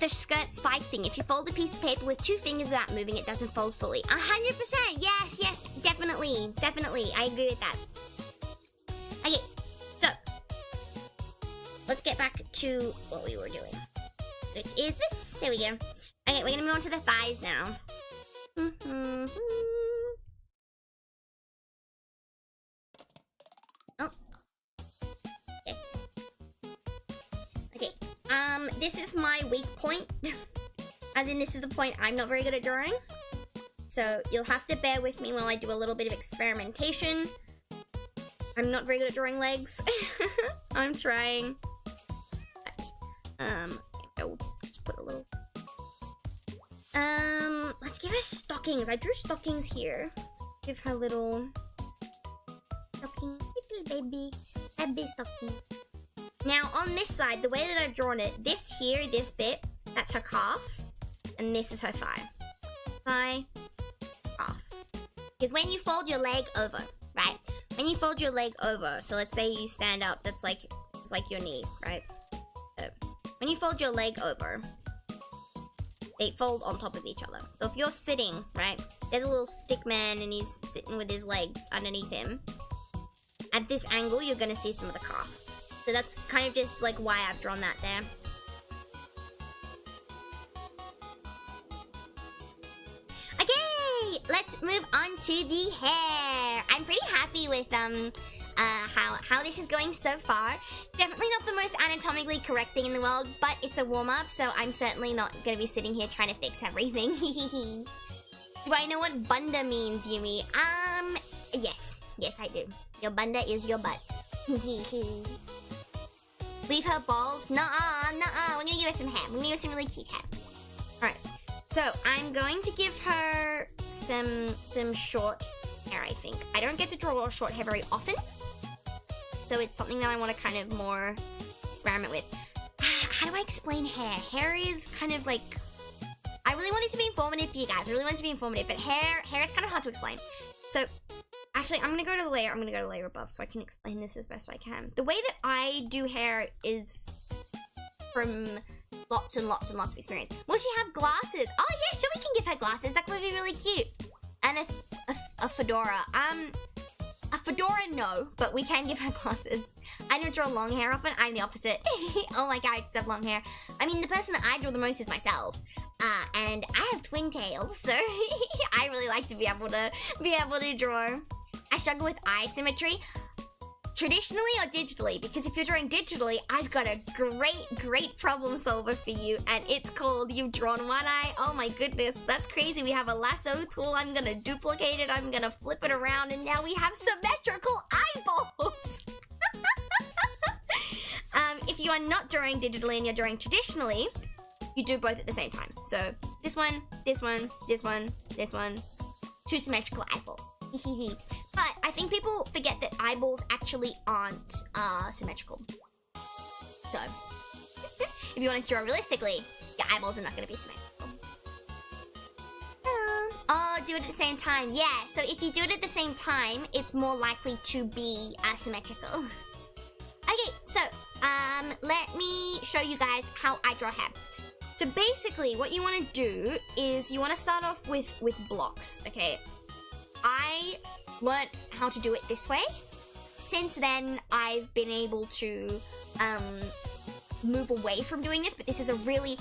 skirt spike thing, if you fold a piece of paper with 2 fingers without moving, it doesn't fold fully. 100%. Yes, definitely. I agree with that. Okay, so let's get back to what we were doing. Which is this? There we go. Okay, we're gonna move on to the thighs now. Oh. Okay. This is my weak point. As in, this is the point I'm not very good at drawing. So you'll have to bear with me while I do a little bit of experimentation. I'm not very good at drawing legs. I'm trying. But, I'll just put a little. Let's give her stockings. I drew stockings here. Let's give her little stocking, little baby stocking. Now on this side, the way that I've drawn it, this here, this bit, that's her calf, and this is her thigh. Thigh, calf. Because when you fold your leg over, right? When you fold your leg over, so let's say you stand up, it's like your knee, right? So when you fold your leg over, they fold on top of each other. So if you're sitting, right, there's a little stick man and he's sitting with his legs underneath him. At this angle, you're gonna see some of the calf. So that's kind of just like why I've drawn that there. Okay, let's move on to the hair. I'm pretty happy with how this is going so far. Definitely not the most anatomically correct thing in the world, but it's a warm-up, so I'm certainly not going to be sitting here trying to fix everything. Do I know what bunda means, Yumi? Yes. Yes, I do. Your bunda is your butt. Leave her bald? Nuh-uh, nuh-uh. We're gonna give her some hair. We're gonna give her some really cute hair. Alright. So, I'm going to give her some short hair, I think. I don't get to draw short hair very often. So it's something that I want to kind of more experiment with. How do I explain hair? Hair is kind of like... I really want this to be informative for you guys. I really want this to be informative, but hair is kind of hard to explain. So, actually, I'm going to go to the layer. I'm going to go to the layer above so I can explain this as best I can. The way that I do hair is from lots and lots and lots of experience. Will she have glasses? Oh, yeah, sure, we can give her glasses. That would be really cute. And a fedora. A fedora, no, but we can give her glasses. I don't draw long hair often. I'm the opposite. All my characters have long hair. I mean, the person that I draw the most is myself. And I have twin tails, so I really like to be able to draw. I struggle with eye symmetry. Traditionally or digitally? Because if you're drawing digitally, I've got a great problem solver for you, and it's called You've Drawn One Eye. Oh my goodness, that's crazy. We have a lasso tool. I'm gonna duplicate it. I'm gonna flip it around, and now we have symmetrical eyeballs. If you are not drawing digitally and you're drawing traditionally, you do both at the same time. So this one, this one, this one, this one. Two symmetrical eyeballs. But I think people forget that eyeballs actually aren't symmetrical. So, if you want to draw realistically, your eyeballs are not going to be symmetrical. Oh, do it at the same time. Yeah, so if you do it at the same time, it's more likely to be symmetrical. Okay, so let me show you guys how I draw hair. So basically, what you want to do is you want to start off with blocks, okay? I learnt how to do it this way. Since then, I've been able to move away from doing this, but this is a really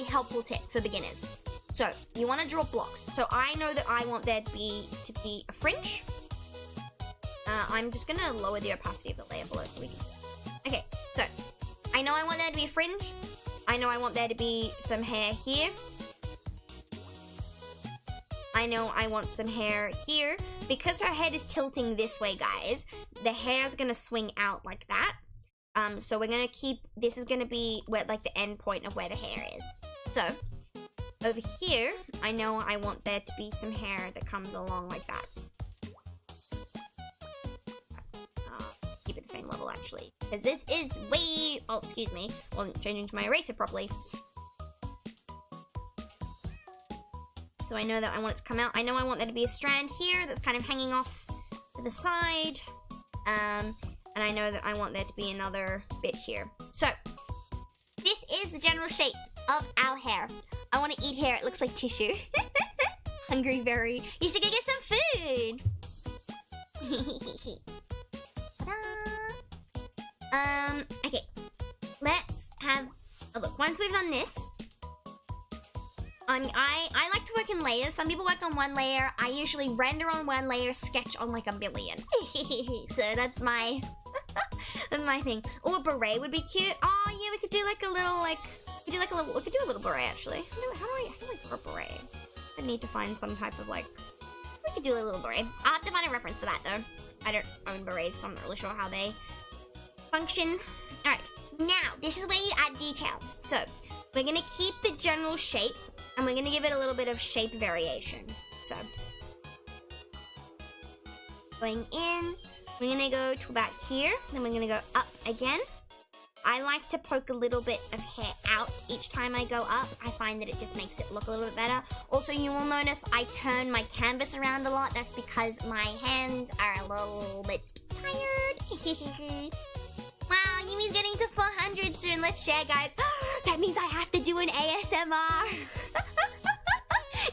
helpful tip for beginners. So, you want to draw blocks. So I know that I want there to be a fringe. I'm just going to lower the opacity of the layer below so we can... Okay, so I know I want there to be a fringe. I know I want there to be some hair here. I know I want some hair here. Because her head is tilting this way, guys, the hair is going to swing out like that. So we're going to keep, this is going to be where, like, the end point of where the hair is. So, over here, I know I want there to be some hair that comes along like that. Keep it the same level, actually. Because this is way... Oh, excuse me. Wasn't changing to my eraser properly. So I know that I want it to come out. I know I want there to be a strand here that's kind of hanging off to the side. And I know that I want there to be another bit here. So, this is the general shape of our hair. I want to eat hair. It looks like tissue. Hungry berry. You should go get some food. Okay. Let's have a look. Once we've done this, I like to work in layers. Some people work on one layer. I usually render on one layer, sketch on like a million. So that's my that's my thing. Oh, a beret would be cute. Oh yeah, we could do like a little we could do a little beret actually. How do I draw a beret? I need to find some type of like, we could do a little beret. I'll have to find a reference for that though. I don't own berets, so I'm not really sure how they function. Alright, now this is where you add detail. So we're gonna keep the general shape, and we're gonna give it a little bit of shape variation. So, going in, we're gonna go to about here, then we're gonna go up again. I like to poke a little bit of hair out each time I go up. I find that it just makes it look a little bit better. Also, you will notice I turn my canvas around a lot. That's because my hands are a little bit tired. Wow, Yumi's getting to 400 soon. Let's share, guys. That means I have to do an ASMR.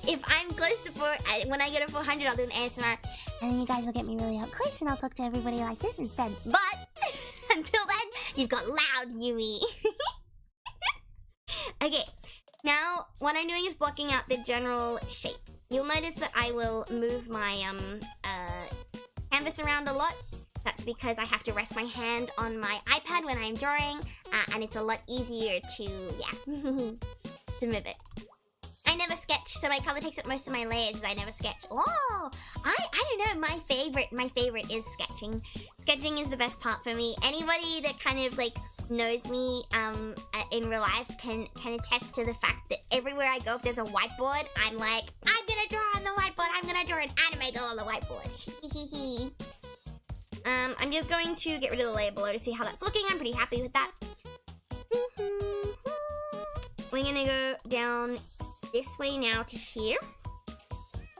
If I'm close to when I get to 400, I'll do an ASMR. And then you guys will get me really up close and I'll talk to everybody like this instead. But until then, you've got loud Yumi. Okay, now what I'm doing is blocking out the general shape. you'll notice that I will move my canvas around a lot. That's because I have to rest my hand on my iPad when I'm drawing, and it's a lot easier to, to move it. I never sketch, so my color takes up most of my layers. I never sketch. Oh, I don't know. My favorite is sketching. Sketching is the best part for me. Anybody that kind of like knows me in real life can attest to the fact that everywhere I go, if there's a whiteboard, I'm like, I'm gonna draw on the whiteboard. I'm gonna draw an anime girl on the whiteboard. I'm just going to get rid of the layer below to see how that's looking. I'm pretty happy with that. We're gonna go down this way now to here.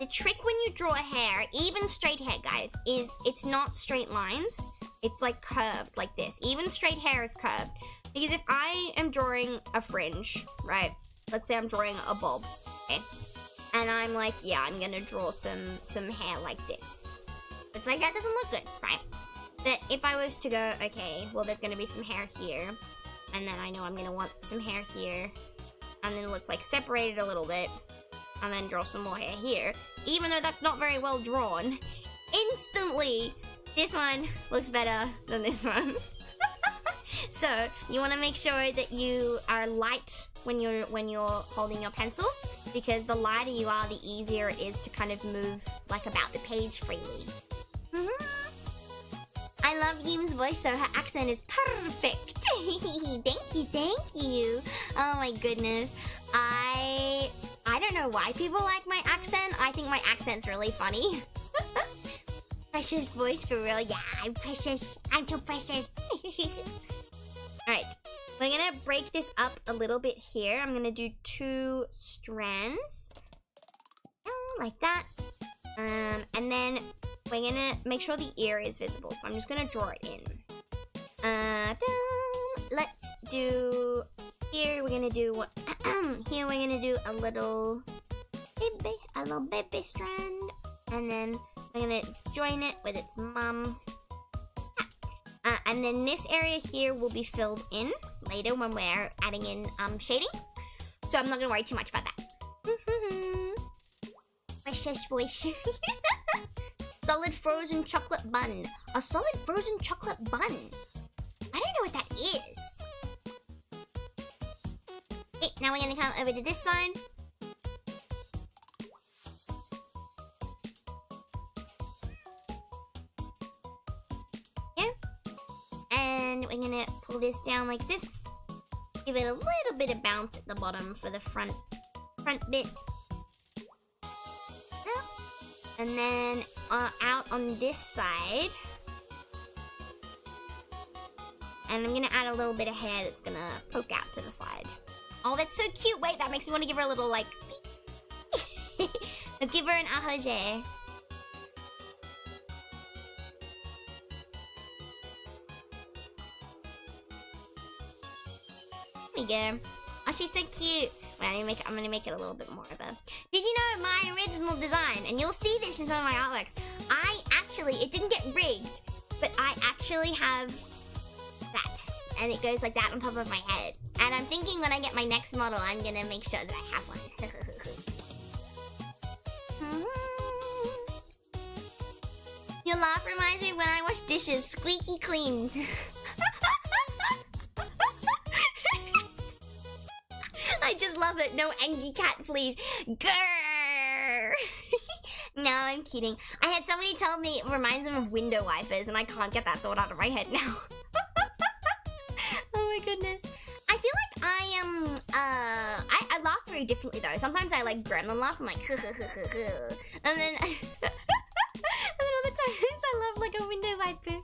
The trick when you draw hair, even straight hair, guys, is it's not straight lines. It's like curved like this. Even straight hair is curved. Because if I am drawing a fringe, right? Let's say I'm drawing a bob, okay? And I'm like, yeah, I'm gonna draw some hair like this. It's like, that doesn't look good, right? But if I was to go, okay, well, there's gonna be some hair here. And then I know I'm gonna want some hair here. And then let's like separate it a little bit. And then draw some more hair here. Even though that's not very well drawn, instantly, this one looks better than this one. So you want to make sure that you are light when you're holding your pencil, because the lighter you are, the easier it is to kind of move like about the page freely. I love Yum's voice, so her accent is perfect. Thank you. Oh my goodness. I don't know why people like my accent. I think my accent's really funny. Precious voice for real. Yeah, I'm precious. I'm too precious. Alright, we're gonna break this up a little bit here. I'm gonna do 2 strands. Like that. And then we're gonna make sure the ear is visible. So I'm just gonna draw it in. Let's do... Here we're gonna do what? Here we're gonna do a little baby strand, and then we're gonna join it with its mum. And then this area here will be filled in later when we're adding in shading. So I'm not gonna worry too much about that. Precious voice. Solid frozen chocolate bun. A solid frozen chocolate bun. I don't know what that is. Okay, now we're gonna come over to this side. Here. And we're gonna pull this down like this. Give it a little bit of bounce at the bottom for the front bit. And then out on this side. And I'm gonna add a little bit of hair that's gonna poke out to the side. Oh, that's so cute. Wait, that makes me want to give her a little, like... Let's give her an ahage. There we go. Oh, she's so cute. Wait, I'm gonna make it a little bit more of a... Did you know my original design, and you'll see this in some of my artworks, it didn't get rigged, but I actually have that. And it goes like that on top of my head. And I'm thinking when I get my next model, I'm gonna make sure that I have one. Your laugh reminds me when I wash dishes, squeaky clean. I just love it. No angry cat, please. Grrr. No, I'm kidding. I had somebody tell me it reminds them of window wipers, and I can't get that thought out of my head now. Oh my goodness. I feel like I laugh very differently though. Sometimes I like gremlin laugh. I'm like, and then other times I love like a window wiper.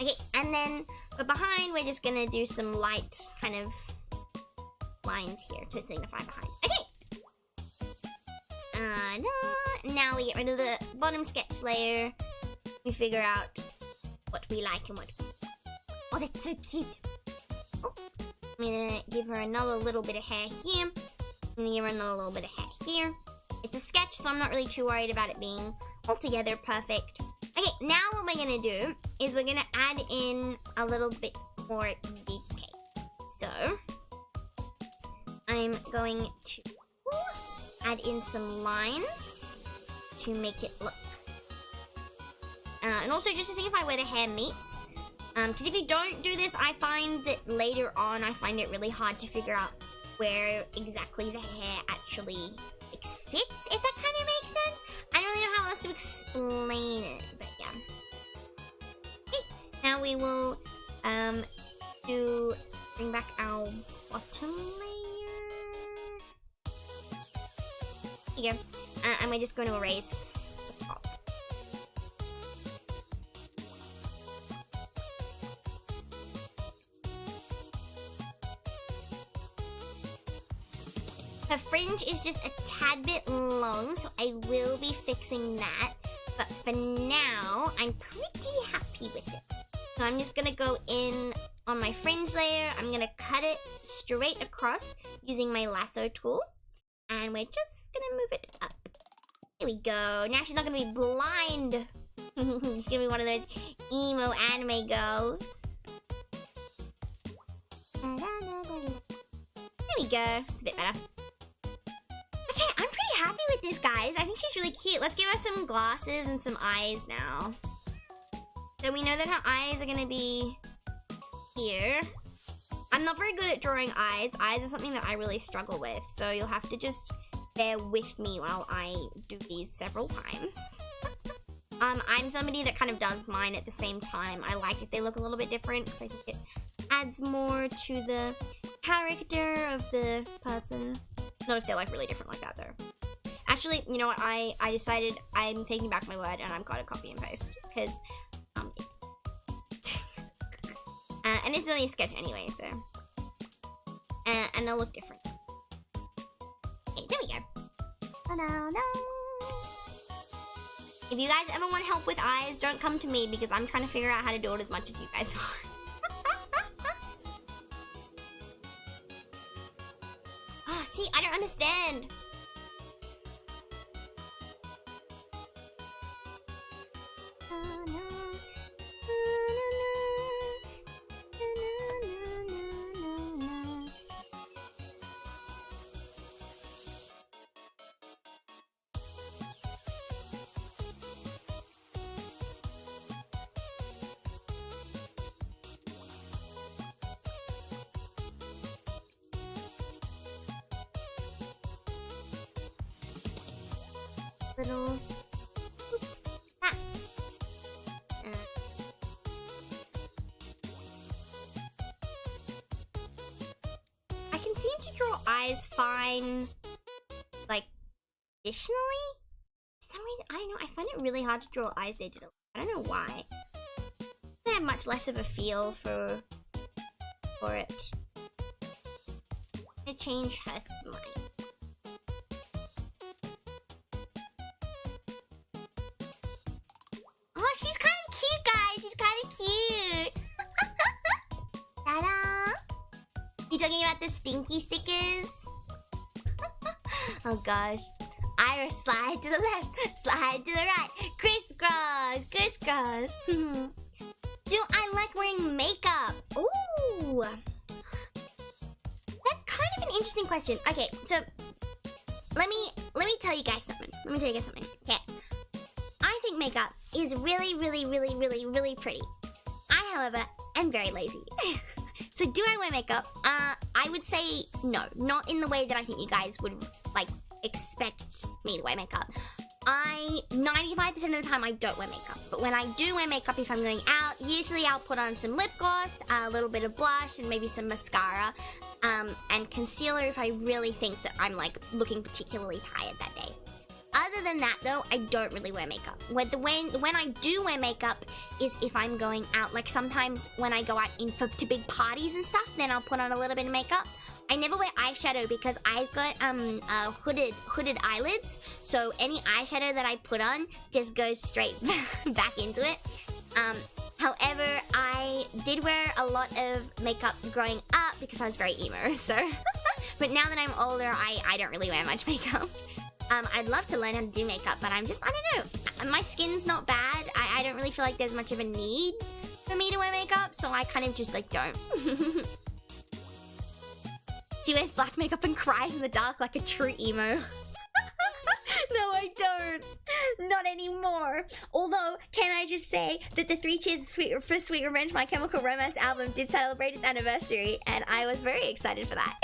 Okay, and then but behind we're just gonna do some light kind of lines here to signify behind. Okay. Now we get rid of the bottom sketch layer. We figure out what we like and what we... Oh, that's so cute. Oh, I'm gonna give her another little bit of hair here. I'm gonna give her another little bit of hair here. It's a sketch, so I'm not really too worried about it being altogether perfect. Okay, now what we're gonna do is we're gonna add in a little bit more detail. So, I'm going to add in some lines to make it look. And also just to signify where the hair meets. Because if you don't do this, I find that later on, I find it really hard to figure out where exactly the hair actually sits, if that kind of makes sense. I don't really know how else to explain it, but yeah. Okay, now we will bring back our bottom layer. Here you go. And we're just going to erase the top. Her fringe is just a tad bit long, so I will be fixing that. But for now, I'm pretty happy with it. So I'm just gonna go in on my fringe layer. I'm gonna cut it straight across using my lasso tool. And we're just gonna move it up. Here we go. Now she's not gonna be blind. She's gonna be one of those emo anime girls. There we go. It's a bit better. Okay, I'm pretty happy with this, guys. I think she's really cute. Let's give her some glasses and some eyes now. So we know that her eyes are gonna be here. I'm not very good at drawing eyes. Eyes are something that I really struggle with. So you'll have to just bear with me while I do these several times. I'm somebody that kind of does mine at the same time. I like if they look a little bit different because I think it adds more to the character of the person. Not if they're like really different like that though. Actually, you know what? I decided I'm taking back my word and I'm gonna copy and paste because and this is only a sketch anyway, so and they'll look different. Okay, there we go. If you guys ever want help with eyes, don't come to me because I'm trying to figure out how to do it as much as you guys are. Oh, see, I don't understand. Little I can seem to draw eyes fine, like additionally. For some reason, I don't know, I find it really hard to draw eyes digitally. I don't know why. I have much less of a feel for it. I change her smile. Oh, she's kind of cute, guys. She's kind of cute. Ta-da! You talking about the stinky stickers? Oh gosh. Iris, slide to the left, slide to the right. Crisscross, crisscross. Do I like wearing makeup? Ooh. That's kind of an interesting question. Okay, so let me tell you guys something. Okay. I think makeup is really, really, really, really, really pretty. I, however, am very lazy. So do I wear makeup? I would say no. Not in the way that I think you guys would, like, expect me to wear makeup. 95% of the time, I don't wear makeup. But when I do wear makeup, if I'm going out, usually I'll put on some lip gloss, a little bit of blush, and maybe some mascara, and concealer if I really think that I'm, like, looking particularly tired that day. Other than that, though, I don't really wear makeup. When I do wear makeup is if I'm going out. Like, sometimes when I go out to big parties and stuff, then I'll put on a little bit of makeup. I never wear eyeshadow because I've got hooded eyelids, so any eyeshadow that I put on just goes straight back into it. However, I did wear a lot of makeup growing up because I was very emo, so... But now that I'm older, I don't really wear much makeup. I'd love to learn how to do makeup, but I don't know. My skin's not bad. I don't really feel like there's much of a need for me to wear makeup, so I kind of just, like, don't. She wears black makeup and cries in the dark like a true emo. No, I don't. Not anymore. Although, can I just say that the 3 Cheers for Sweet Revenge My Chemical Romance album did celebrate its anniversary, and I was very excited for that.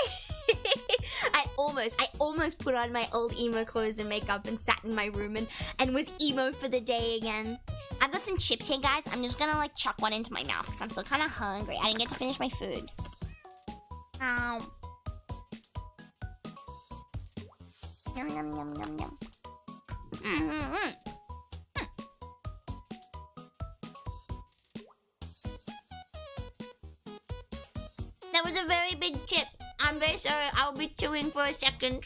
I almost put on my old emo clothes and makeup and sat in my room and was emo for the day again. I've got some chips here, guys. I'm just gonna like chuck one into my mouth because I'm still kind of hungry. I didn't get to finish my food. Yum, yum, yum, yum, yum. That was a very big chip. I'm very sorry. I'll be chewing for a second.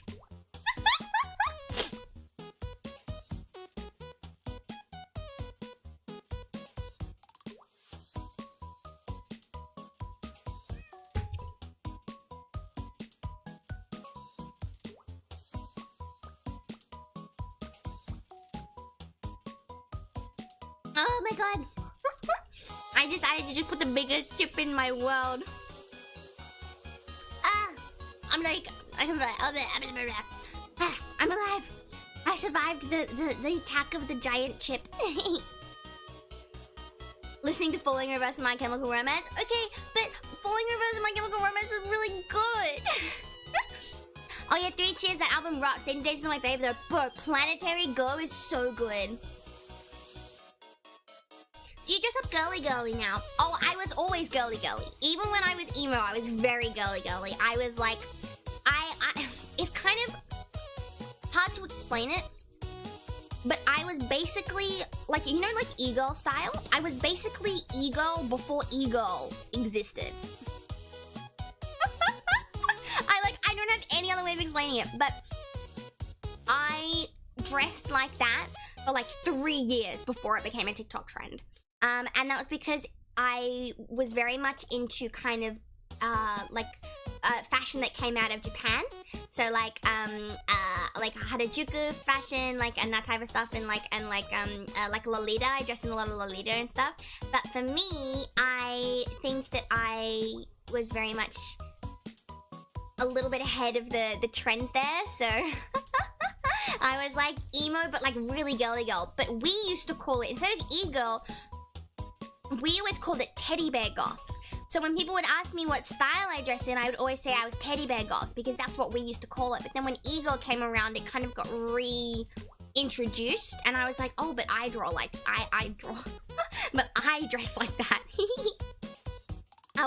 Oh my god. I decided to just put the biggest chip in my world. I'm alive. I survived the attack of the giant chip. Listening to Falling in Reverse of My Chemical Romance. Okay, but Falling in Reverse of My Chemical Romance is really good. Oh yeah, 3 Cheers, that album rocks. Dating Days is my favorite though. But Planetary Go is so good. Do you dress up girly now? Oh, I was always girly. Even when I was emo, I was very girly. I was like, it's kind of hard to explain it, but I was basically like, you know, like e-girl style? I was basically e-girl before e-girl existed. I don't have any other way of explaining it, but I dressed like that for like 3 years before it became a TikTok trend. And that was because I was very much into kind of fashion that came out of Japan. So like Harajuku fashion, and that type of stuff, and like Lolita. I dressed in a lot of Lolita and stuff. But for me, I think that I was very much a little bit ahead of the trends there. So I was like emo, but like really girly girl. But we used to call it, instead of e-girl, we always called it teddy bear goth. So when people would ask me what style I dressed in, I would always say I was teddy bear goth, because that's what we used to call it. But then when e-girl came around, it kind of got reintroduced, and I was like, oh, but I draw like, I draw, but I dress like that.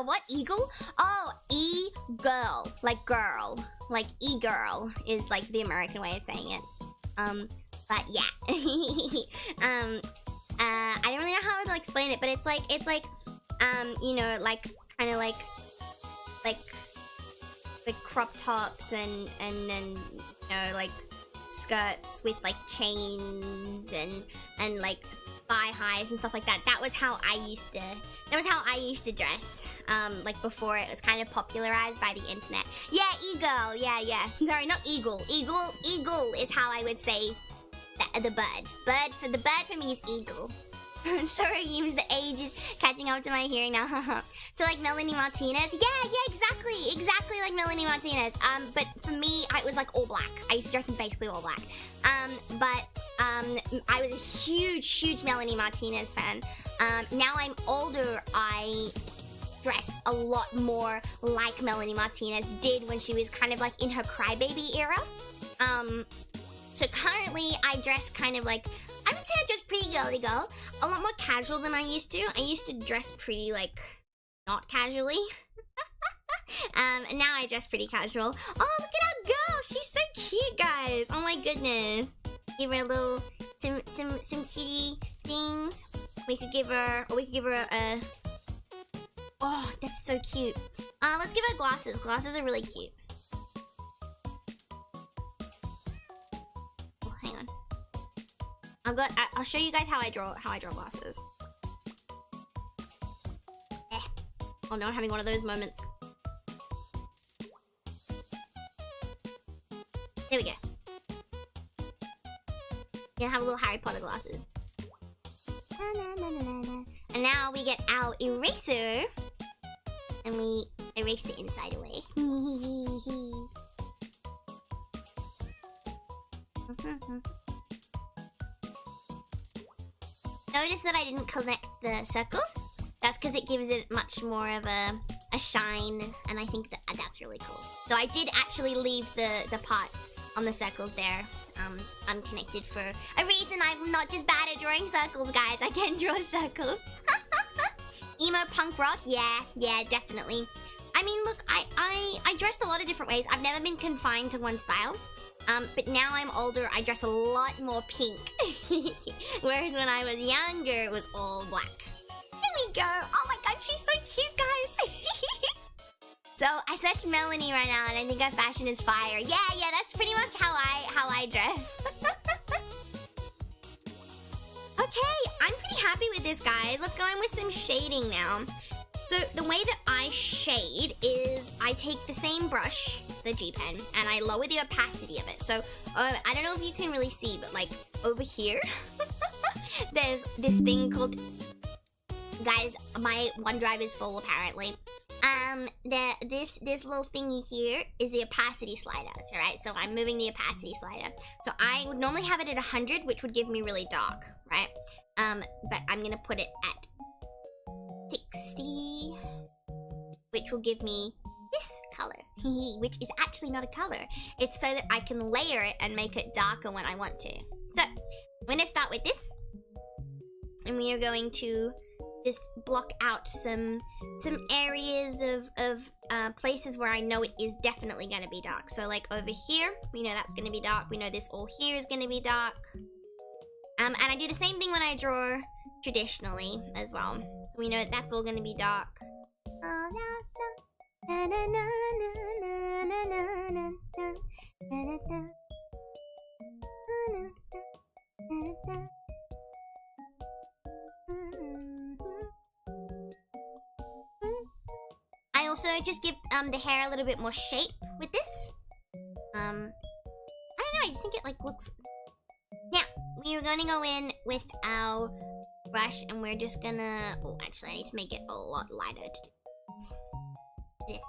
What, eagle? Oh, e-girl, like girl. Like e-girl is like the American way of saying it. But yeah. I don't really know how to explain it, but it's like, you know, like, kind of like crop tops and you know, like skirts with like chains and like thigh highs and stuff like that. That was how I used to dress. Like before it was kind of popularized by the internet. Yeah, e-girl. Yeah. Sorry, not eagle. Eagle is how I would say the bird. The bird for me is eagle. Sorry, the age is catching up to my hearing now. So like Melanie Martinez. Yeah, exactly like Melanie Martinez. But for me, I was like all black. I used to dress in basically all black. But I was a huge Melanie Martinez fan. Now I'm older, I dress a lot more like Melanie Martinez did when she was kind of like in her crybaby era. So currently I dress kind of like, I would say I dress pretty girly girl. A lot more casual than I used to. I used to dress pretty like not casually. And now I dress pretty casual. Oh, look at our girl. She's so cute, guys. Oh my goodness. Give her a little, some kitty things. We could give her a, oh, that's so cute. Let's give her glasses. Glasses are really cute. Oh, hang on. I'll show you guys how I draw glasses. Oh no, I'm having one of those moments. There we go. Gonna have a little Harry Potter glasses. And now we get our eraser and we erase the inside away. Notice that I didn't connect the circles. That's because it gives it much more of a shine, and I think that's really cool. So I did actually leave the part on the circles there unconnected for a reason. I'm not just bad at drawing circles, guys. I can draw circles. Emo punk rock, yeah, definitely. I mean, look, I dressed a lot of different ways. I've never been confined to one style. But now I'm older, I dress a lot more pink. Whereas when I was younger, it was all black. There we go. Oh my god, she's so cute, guys. So I searched Melanie right now, and I think her fashion is fire. Yeah, that's pretty much how I dress. Okay, I'm pretty happy with this, guys. Let's go in with some shading now. So the way that I shade is I take the same brush, the G pen, and I lower the opacity of it. So I don't know if you can really see, but like over here, there's this thing called, guys, my OneDrive is full apparently. This little thingy here is the opacity slider, so right? So I'm moving the opacity slider. So I would normally have it at 100, which would give me really dark, right? But I'm gonna put it at 60, which will give me this color, which is actually not a color. It's so that I can layer it and make it darker when I want to. So I'm gonna start with this, and we are going to just block out some areas of places where I know it is definitely gonna be dark. So like over here, we know that's gonna be dark. We know this all here is gonna be dark. And I do the same thing when I draw traditionally as well. So we know that's all gonna be dark. I also just give the hair a little bit more shape with this. I don't know, I just think it like looks. Now we are gonna go in with our brush, and we're just gonna. Oh, actually, I need to make it a lot lighter to do this.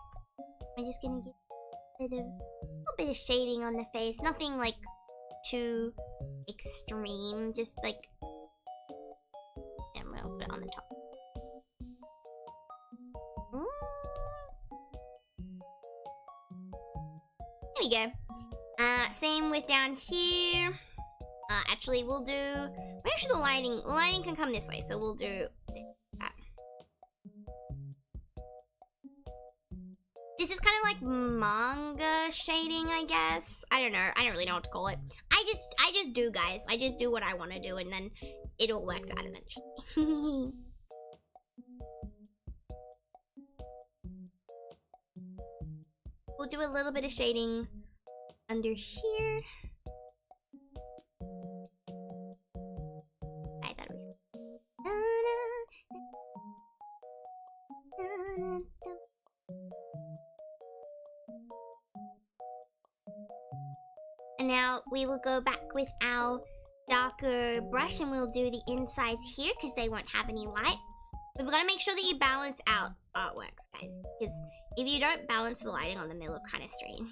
I'm just gonna give a little bit of shading on the face. Nothing like too extreme. Just like. Yeah, I'm gonna put it on the top. There we go. Same with down here. Actually, we'll do. Maybe should the lighting can come this way, so we'll do that. This is kind of like manga shading, I guess. I don't know. I don't really know what to call it. I just do, guys. I just do what I want to do, and then it all works out eventually. We'll do a little bit of shading under here. And now we will go back with our darker brush, and we'll do the insides here because they won't have any light. But we've got to make sure that you balance out artworks, guys, because if you don't balance the lighting on them, they look kind of strange.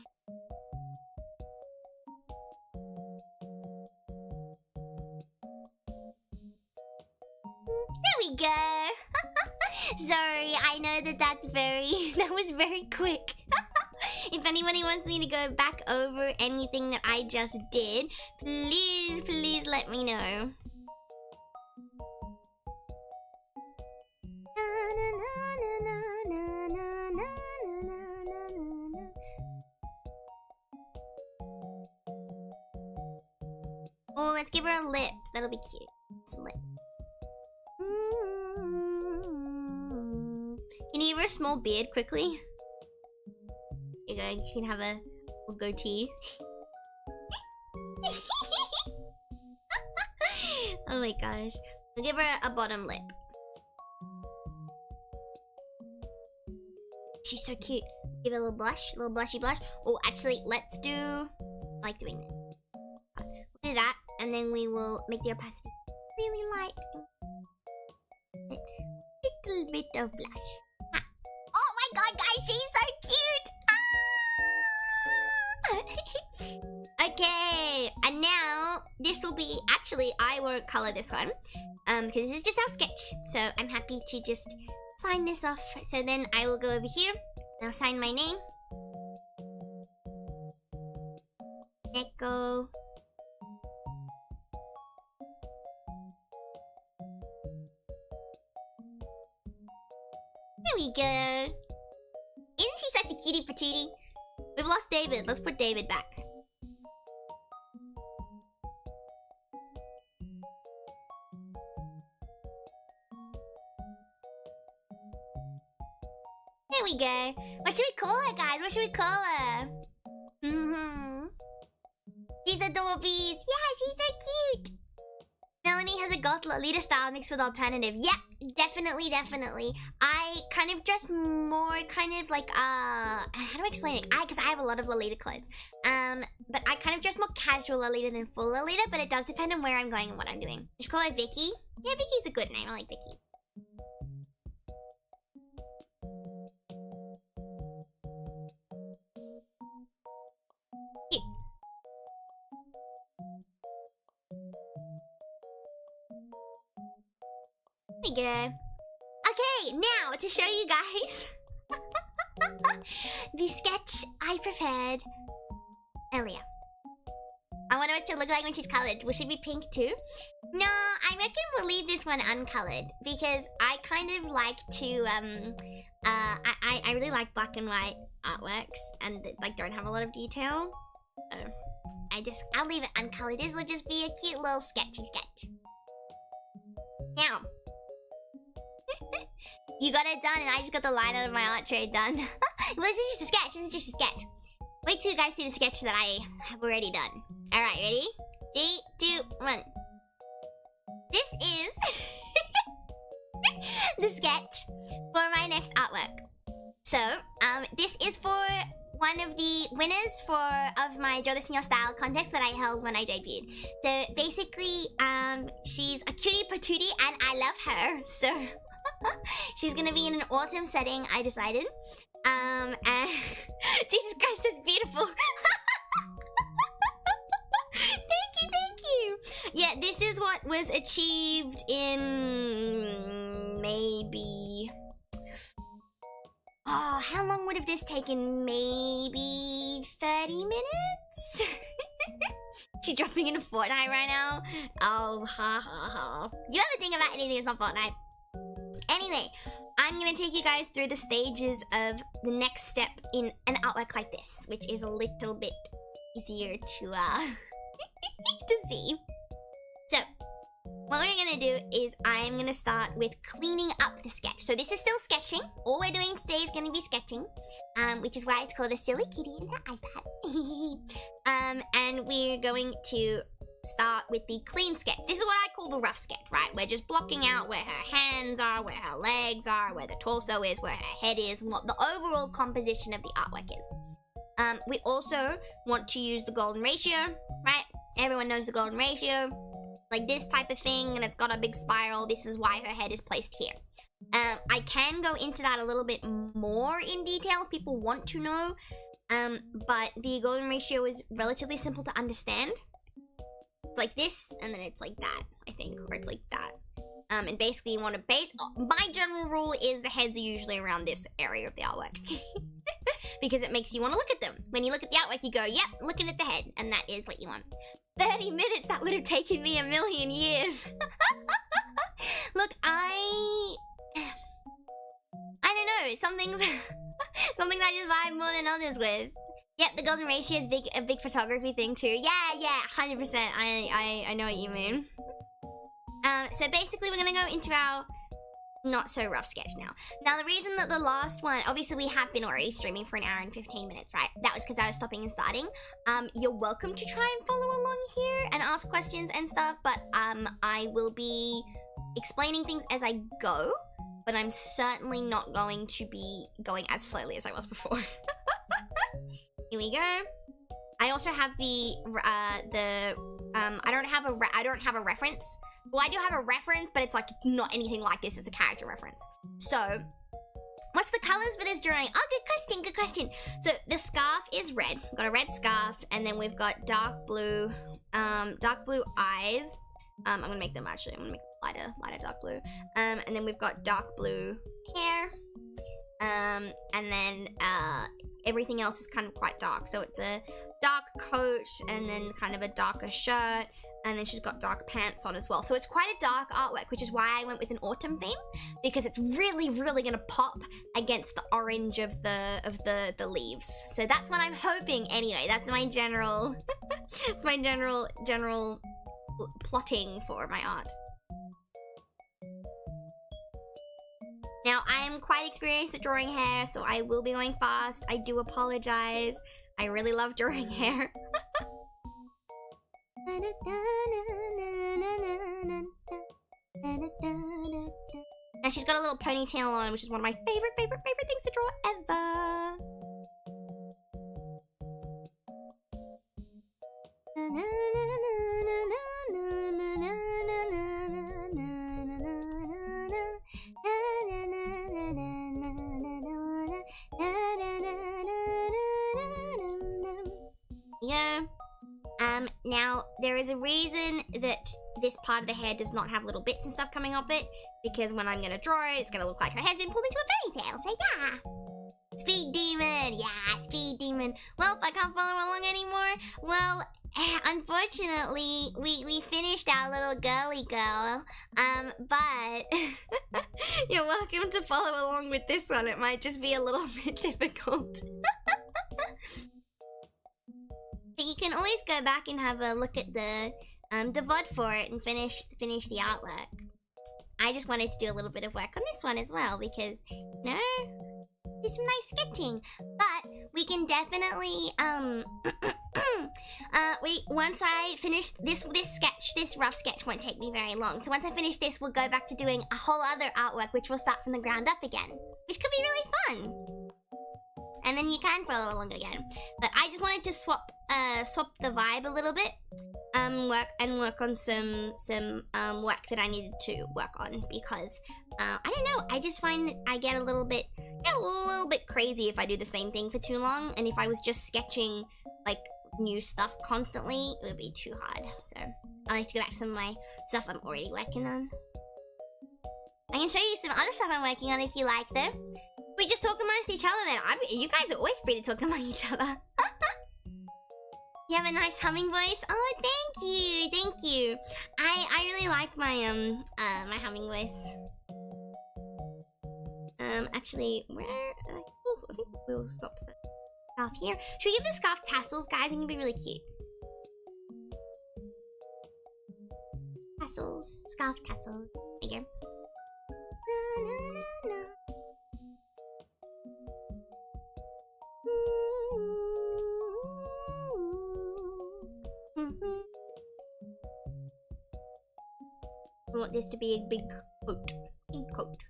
There we go. Sorry, I know that was very quick. If anybody wants me to go back over anything that I just did, please let me know. Oh, let's give her a lip. That'll be cute. Some lips. Can you give her a small beard quickly? Here you go. You can have a little goatee. Oh my gosh. We'll give her a bottom lip. She's so cute. Give her a little blush, a little blushy blush. Oh, actually, let's do. I like doing that. We'll do that, and then we will make the opacity really light. Little bit of blush. Ah. Oh my god, guys, she's so cute! Ah! Okay, and now this will be, actually, I won't color this one, because this is just our sketch. So I'm happy to just sign this off. So then I will go over here, and I'll sign my name. Neko. There we go. Isn't she such a cutie patootie? We've lost David. Let's put David back. There we go. What should we call her, guys? What should we call her? She's adorable. Yeah, she's so cute. Melanie has a goth Lolita style mixed with alternative. Yep, definitely, definitely. I kind of dress more kind of like, how do I explain it? Because I have a lot of Lolita clothes. But I kind of dress more casual Lolita than full Lolita, but it does depend on where I'm going and what I'm doing. You should call her Vicky. Yeah, Vicky's a good name. I like Vicky. Cute. There we go. Okay, now to show you guys the sketch I prepared earlier. I wonder what she'll look like when she's colored. Will she be pink too? No, I reckon we'll leave this one uncolored because I kind of like to I really like black and white artworks and like don't have a lot of detail. So I'll leave it uncolored. This will just be a cute little sketchy sketch. Now, you got it done and I just got the line out of my art tray done. Well, this is just a sketch. This is just a sketch. Wait till you guys see the sketch that I have already done. Alright, ready? 3, 2, 1. This is the sketch for my next artwork. So, this is for one of the winners of my Draw This in Your Style contest that I held when I debuted. So basically, she's a cutie patootie and I love her. So she's gonna be in an autumn setting, I decided. And Jesus Christ, that's beautiful. Thank you. Yeah, this is what was achieved in maybe... Oh, how long would have this taken? Maybe 30 minutes? She's dropping into Fortnite right now. Oh, ha ha ha. You ever think about anything that's not Fortnite? Anyway, I'm gonna take you guys through the stages of the next step in an artwork like this, which is a little bit easier to to see. So, what we're gonna do is I'm gonna start with cleaning up the sketch. So this is still sketching. All we're doing today is gonna be sketching, which is why it's called a silly kitty in the iPad. And we're going to start with the clean sketch. This is what I call the rough sketch, right? We're just blocking out where her hands are, where her legs are, where the torso is, where her head is, and what the overall composition of the artwork is. We also want to use the golden ratio, right? Everyone knows the golden ratio. Like this type of thing, and it's got a big spiral. This is why her head is placed here. I can go into that a little bit more in detail if people want to know. But the golden ratio is relatively simple to understand. It's like this, and then it's like that, I think, or it's like that. And basically you want to base... My general rule is the heads are usually around this area of the artwork. Because it makes you want to look at them. When you look at the artwork, you go, yep, looking at the head. And that is what you want. 30 minutes, that would have taken me a million years. Look, I don't know. Some things I just vibe more than others with. Yep, the golden ratio is a big photography thing too. Yeah, 100%. I know what you mean. So basically we're gonna go into our not so rough sketch now. Now the reason that the last one, obviously we have been already streaming for an hour and 15 minutes, right? That was because I was stopping and starting. You're welcome to try and follow along here and ask questions and stuff, but I will be explaining things as I go, but I'm certainly not going to be going as slowly as I was before. Here we go. I also have I don't have a reference. Well, I do have a reference, but it's like not anything like this. It's a character reference. So, What's the colors for this drawing? Oh, good question. So the scarf is red. We've got a red scarf, and then we've got dark blue eyes. I'm gonna make them actually. I'm gonna make lighter dark blue. And then we've got dark blue hair. And then everything else is kind of quite dark. So it's a dark coat, and then kind of a darker shirt. And then she's got dark pants on as well. So it's quite a dark artwork, which is why I went with an autumn theme, because it's really, really gonna pop against the orange of the leaves. So that's what I'm hoping anyway. That's my general, it's my general plotting for my art. Now, I'm quite experienced at drawing hair, so I will be going fast. I do apologize. I really love drawing hair. Now she's got a little ponytail on, which is one of my favorite things to draw ever. Yeah. Now, there is a reason that this part of the hair does not have little bits and stuff coming off it. It's because when I'm gonna draw it, it's gonna look like her hair's been pulled into a ponytail, so yeah. Speed demon, yeah, speed demon. Well, if I can't follow along anymore, well, unfortunately, we finished our little girly girl. But you're welcome to follow along with this one. It might just be a little bit difficult. But you can always go back and have a look at the VOD for it and finish the artwork. I just wanted to do a little bit of work on this one as well because, you know, do some nice sketching. But we can definitely once I finish this rough sketch won't take me very long. So once I finish this, we'll go back to doing a whole other artwork, which will start from the ground up again, which could be really fun. And then you can follow along again. But I just wanted to swap the vibe a little bit. Work on some work that I needed to work on because I don't know, I just find that I get a little bit crazy if I do the same thing for too long, and if I was just sketching like new stuff constantly, it would be too hard. So I like to go back to some of my stuff I'm already working on. I can show you some other stuff I'm working on if you like though. We just talk amongst each other then. You guys are always free to talk among each other. You have a nice humming voice. Oh, thank you. I really like my my humming voice. Actually, where? I think we'll stop the scarf here. Should we give the scarf tassels, guys? I think it'd be really cute. Tassels, scarf tassels. There you go. Na, na, na, na. I want this to be a big coat. Big coat.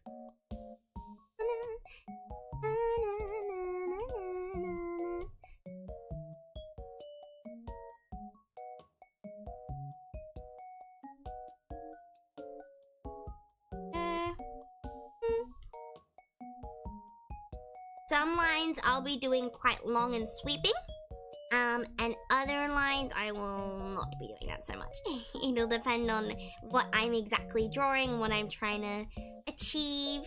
Some lines I'll be doing quite long and sweeping. And other lines I will not be doing that so much. It'll depend on what I'm exactly drawing, what I'm trying to achieve.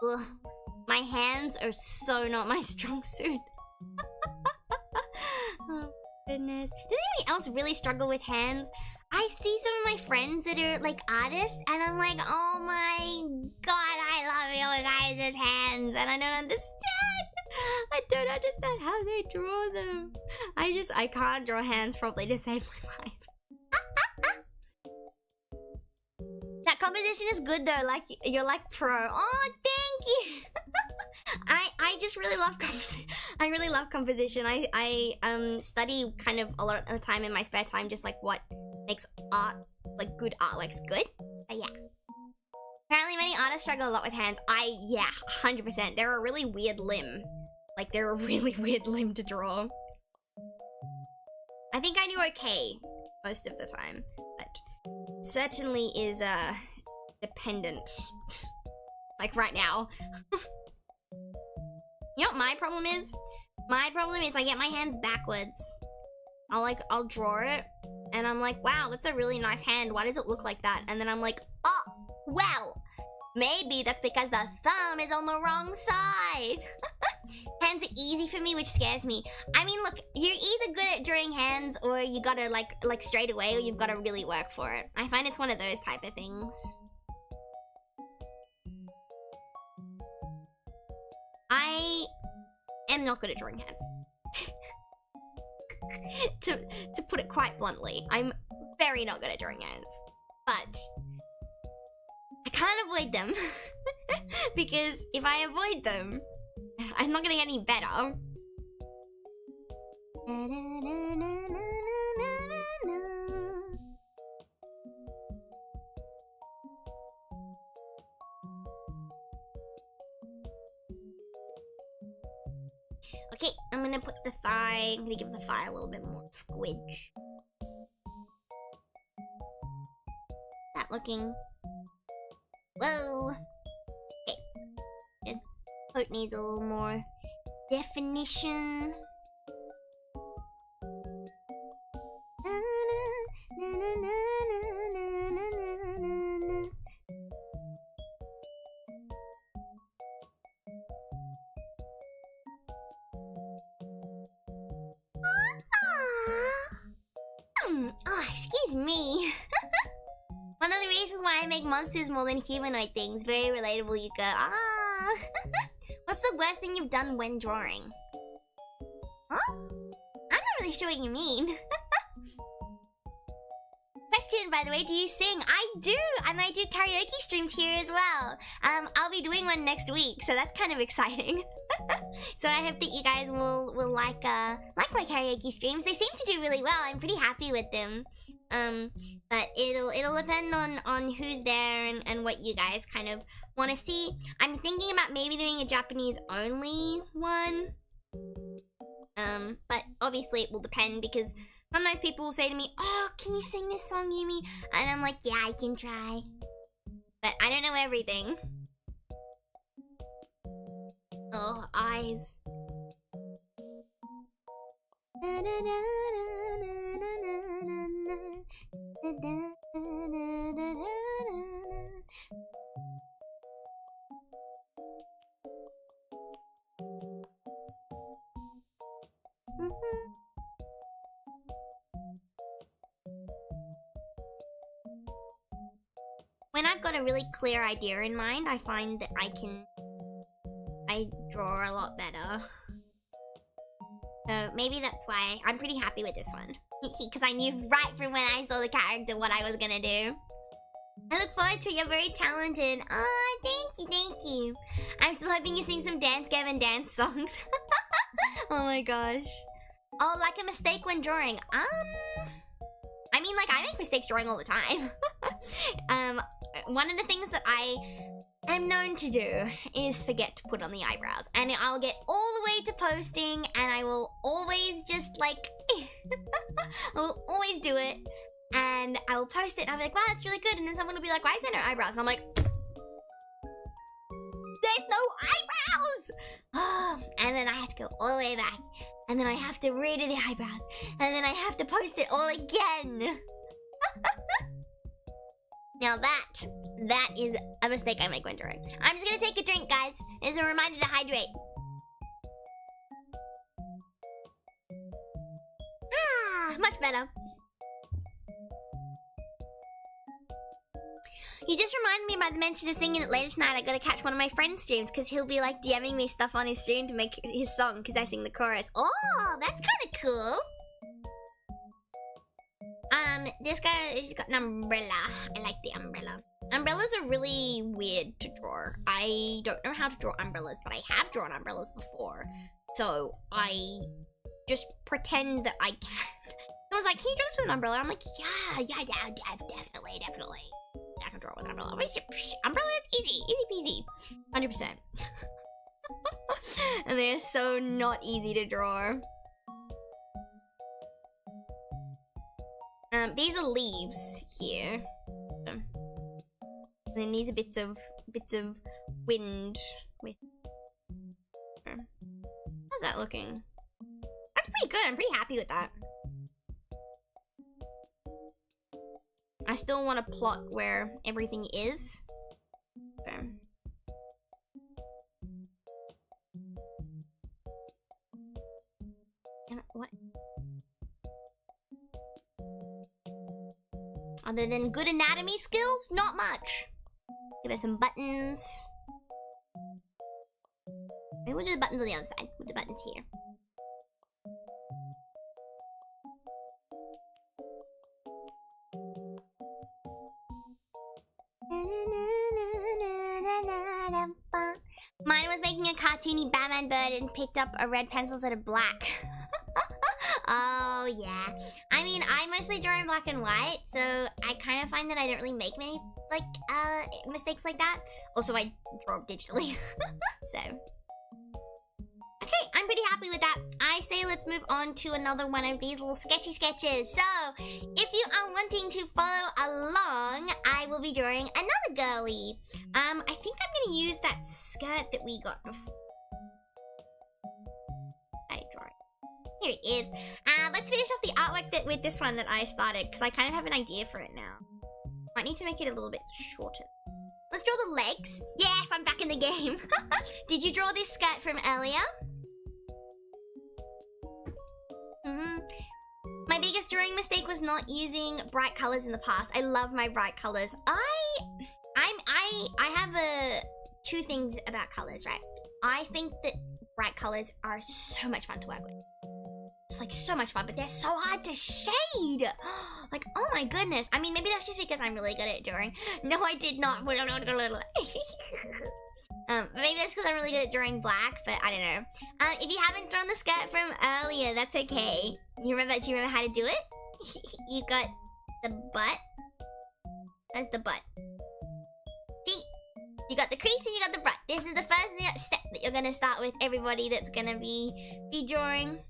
Ugh, my hands are so not my strong suit. Oh goodness. Does anybody else really struggle with hands? I see some of my friends that are like artists and I'm like, oh my god, I love you guys' hands, and I don't understand. I don't understand how they draw them. I can't draw hands properly to save my life. That composition is good though, like you're like pro. Oh, thank you. I just really love composition. I really love composition. I study kind of a lot of the time in my spare time, just like what makes art, like good artworks good. So yeah. Apparently many artists struggle a lot with hands. Yeah, 100%. They're a really weird limb. Like, they're a really weird limb to draw. I think I do okay most of the time, but certainly is, dependent. Like, right now. You know what my problem is? My problem is I get my hands backwards. I'll draw it, and I'm like, wow, that's a really nice hand. Why does it look like that? And then I'm like, oh, well, maybe that's because the thumb is on the wrong side. Hands are easy for me, which scares me. I mean, look, you're either good at drawing hands, or you gotta, like straight away, or you've gotta really work for it. I find it's one of those type of things. I am not good at drawing hands. to put it quite bluntly, I'm very not good at drawing hands. But I can't avoid them. Because if I avoid them, I'm not gonna get any better. Okay, I'm gonna put the thigh, I'm gonna give the thigh a little bit more squidge. That looking. Whoa! Okay, good. Coat needs a little more definition. Oh, excuse me. One of the reasons why I make monsters more than humanoid things. Very relatable, Yuka. Ah. What's the worst thing you've done when drawing? Huh? I'm not really sure what you mean. Question, by the way, do you sing? I do, and I do karaoke streams here as well. I'll be doing one next week, so that's kind of exciting. So I hope that you guys will like my karaoke streams. They seem to do really well. I'm pretty happy with them. But it'll depend on who's there and what you guys kind of want to see. I'm thinking about maybe doing a Japanese only one. But obviously it will depend, because sometimes people will say to me, "Oh, can you sing this song, Yumi?" And I'm like, "Yeah, I can try." But I don't know everything. Oh, eyes. When I've got a really clear idea in mind, I find that I draw a lot better. So maybe that's why I'm pretty happy with this one. Because I knew right from when I saw the character what I was gonna do. I look forward to it. You're very talented. Oh, thank you. I'm still hoping you sing some Dance Gavin dance songs. Oh my gosh. Oh, like a mistake when drawing. I mean, like, I make mistakes drawing all the time. One of the things that I am known to do is forget to put on the eyebrows. And I'll get all the way to posting, and I will always just, like... I will always do it. And I will post it, and I'll be like, wow, that's really good. And then someone will be like, why is there no eyebrows? And I'm like... There's no eyebrows! And then I have to go all the way back. And then I have to redo the eyebrows. And then I have to post it all again. Now that is a mistake I make when drawing. I'm just gonna take a drink, guys. It's a reminder to hydrate. Ah, much better. You just reminded me about the mention of singing it later tonight. I gotta catch one of my friend's streams, because he'll be like DMing me stuff on his stream to make his song, because I sing the chorus. Oh, that's kind of cool. This guy has got an umbrella. I like the umbrella. Umbrellas are really weird to draw. I don't know how to draw umbrellas, but I have drawn umbrellas before. So I just pretend that I can. Someone's like, can you draw this with an umbrella? I'm like, yeah, definitely. draw with umbrellas. Umbrellas, easy peasy. 100%. And they're so not easy to draw. These are leaves here. And then these are bits of wind with. How's that looking? That's pretty good. I'm pretty happy with that. I still want to plot where everything is. Okay. What? Other than good anatomy skills, not much. Give us some buttons. Maybe we'll do the buttons on the other side. We'll do the buttons here. Mine was making a cartoony Batman bird and picked up a red pencil instead of black. Oh, yeah. I mean, I mostly draw in black and white, so I kind of find that I don't really make many, like, mistakes like that. Also, I draw digitally. So. Okay, I'm pretty happy with that. I say let's move on to another one of these little sketchy sketches. So, if you are wanting to follow along, I will be drawing another girly. I think I'm gonna use that skirt that we got before. Here it is. Let's finish off the artwork with this one that I started, because I kind of have an idea for it now. Might need to make it a little bit shorter. Let's draw the legs. Yes, I'm back in the game. Did you draw this skirt from earlier? My biggest drawing mistake was not using bright colors in the past. I love my bright colors. I have two things about colors, right? I think that bright colors are so much fun to work with. It's like so much fun, but they're so hard to shade. Like, oh my goodness. I mean, maybe that's just because I'm really good at drawing. No, I did not. Maybe that's because I'm really good at drawing black, but I don't know. If you haven't drawn the skirt from earlier, that's okay. Do you remember how to do it? You got the butt. That's the butt. See? You got the crease and you got the butt. This is the first step that you're gonna start with, everybody that's gonna be drawing.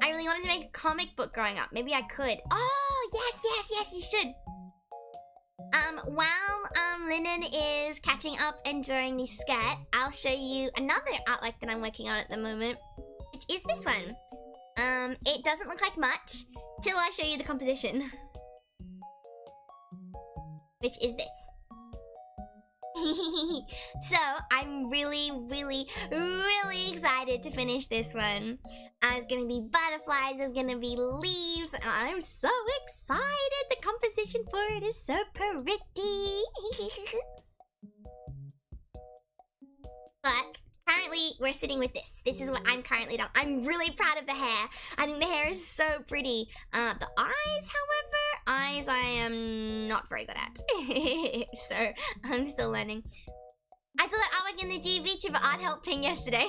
I really wanted to make a comic book growing up. Maybe I could. Oh, yes, you should. While Lennon is catching up and drawing the skirt, I'll show you another artwork that I'm working on at the moment, which is this one. It doesn't look like much till I show you the composition, which is this. So I'm really excited to finish this one. It's gonna be butterflies, it's gonna be leaves, and I'm so excited. The composition for it is so pretty. But currently we're sitting with this. This is what I'm currently done. I'm really proud of the hair. I think the hair is so pretty. The eyes, however, I am not very good at. So I'm still learning. I saw that artwork in the VTuber art help ping yesterday.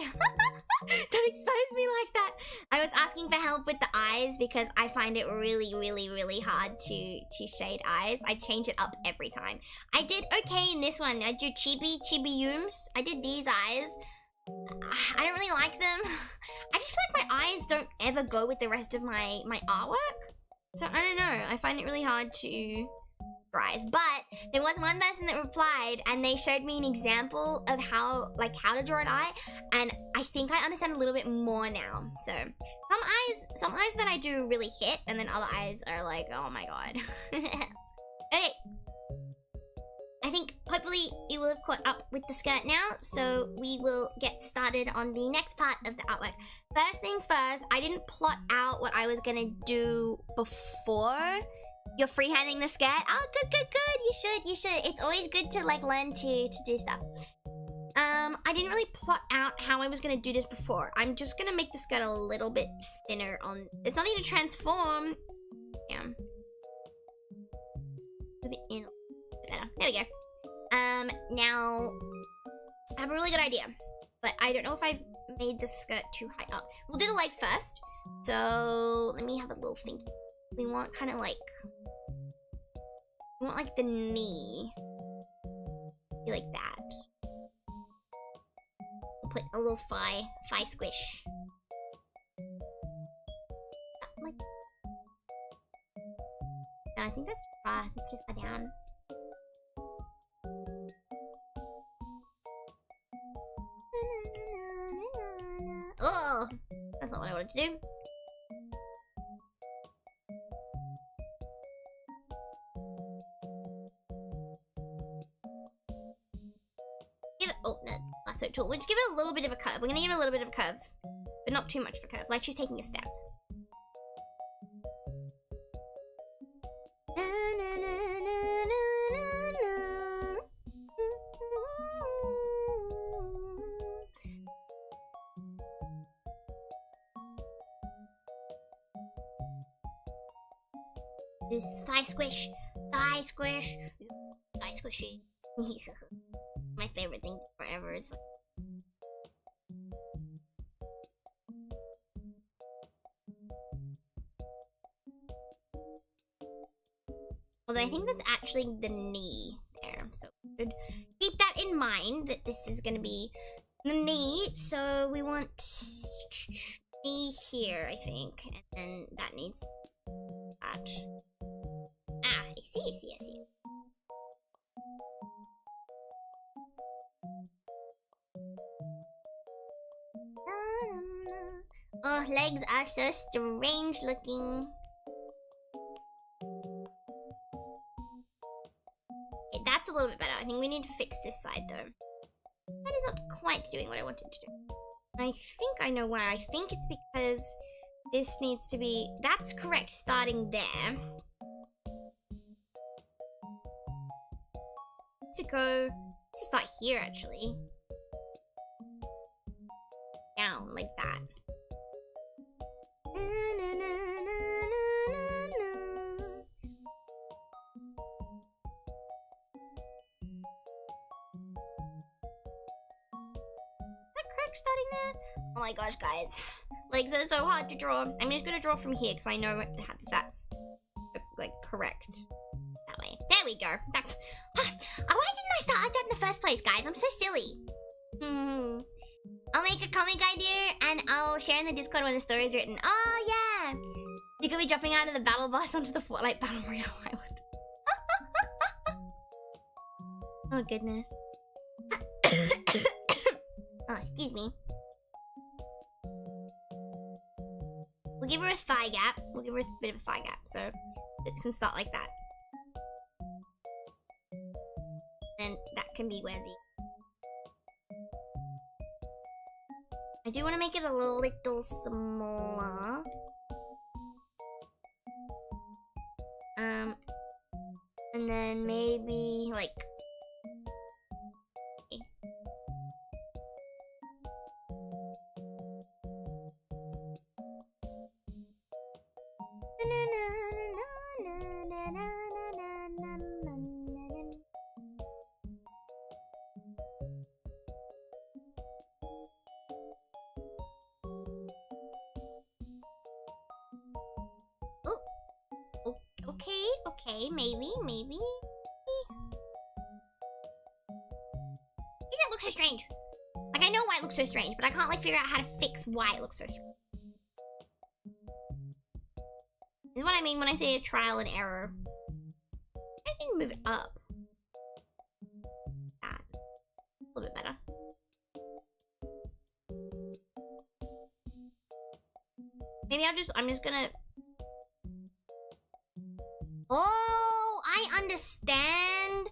Don't expose me like that. I was asking for help with the eyes because I find it really hard to shade eyes. I change it up every time. I did okay in this one. I do chibi yums. I did these eyes. I don't really like them. I just feel like my eyes don't ever go with the rest of my artwork. So I don't know. I find it really hard to draw eyes. But there was one person that replied and they showed me an example of how to draw an eye, and I think I understand a little bit more now. So some eyes that I do really hit, and then other eyes are like, oh my god. Okay. I think hopefully you will have caught up with the skirt now, so we will get started on the next part of the artwork. First things first, I didn't plot out what I was gonna do before you're freehanding the skirt. Oh, good. You should. It's always good to learn to do stuff. I didn't really plot out how I was gonna do this before. I'm just gonna make the skirt a little bit thinner on. There's nothing to transform. Yeah. Move it in. Better. There we go. Now I have a really good idea, but I don't know if I've made the skirt too high up. We'll do the legs first. So let me have a little thinky. We want kind of like I want like the knee. Be like that. I'll put a little thigh squish. Like, no, I think that's too far down. Oh, that's not what I wanted to do. Give it, oh no, lasso tool. We'll just give it a little bit of a curve. We're gonna give it a little bit of a curve, but not too much of a curve. Like she's taking a step. Just thigh squish, thigh squish, thigh squishy. My favorite thing forever is like. Although I think that's actually the knee there, so we should keep that in mind that this is gonna be the knee. So we want knee here, I think, and then that needs that. Ah, I see. Oh, legs are so strange looking. Okay, that's a little bit better. I think we need to fix this side though. That is not quite doing what I wanted to do. I think I know why. I think it's because this needs to be... That's correct, starting there. To start here, actually. Down, like that. Starting there. Oh my gosh, guys. Legs are so hard to draw. I'm just gonna draw from here because I know that's like correct. That way. There we go. That's. Why didn't I start like that in the first place, guys? I'm so silly. I'll make a comic idea and I'll share in the Discord when the story is written. Oh yeah. You could be jumping out of the battle bus onto the Fortnite Battle Royale Island. Oh goodness. Oh, excuse me. We'll give her a thigh gap. We'll give her a bit of a thigh gap, so it can start like that. And that can be where the... I do want to make it a little smaller. And then maybe, like... Okay, maybe. That looks so strange. Like, I know why it looks so strange, but I can't, like, figure out how to fix why it looks so strange. This is what I mean when I say a trial and error. I can move it up. That. A little bit better. Maybe I'm just gonna... Oh, I understand.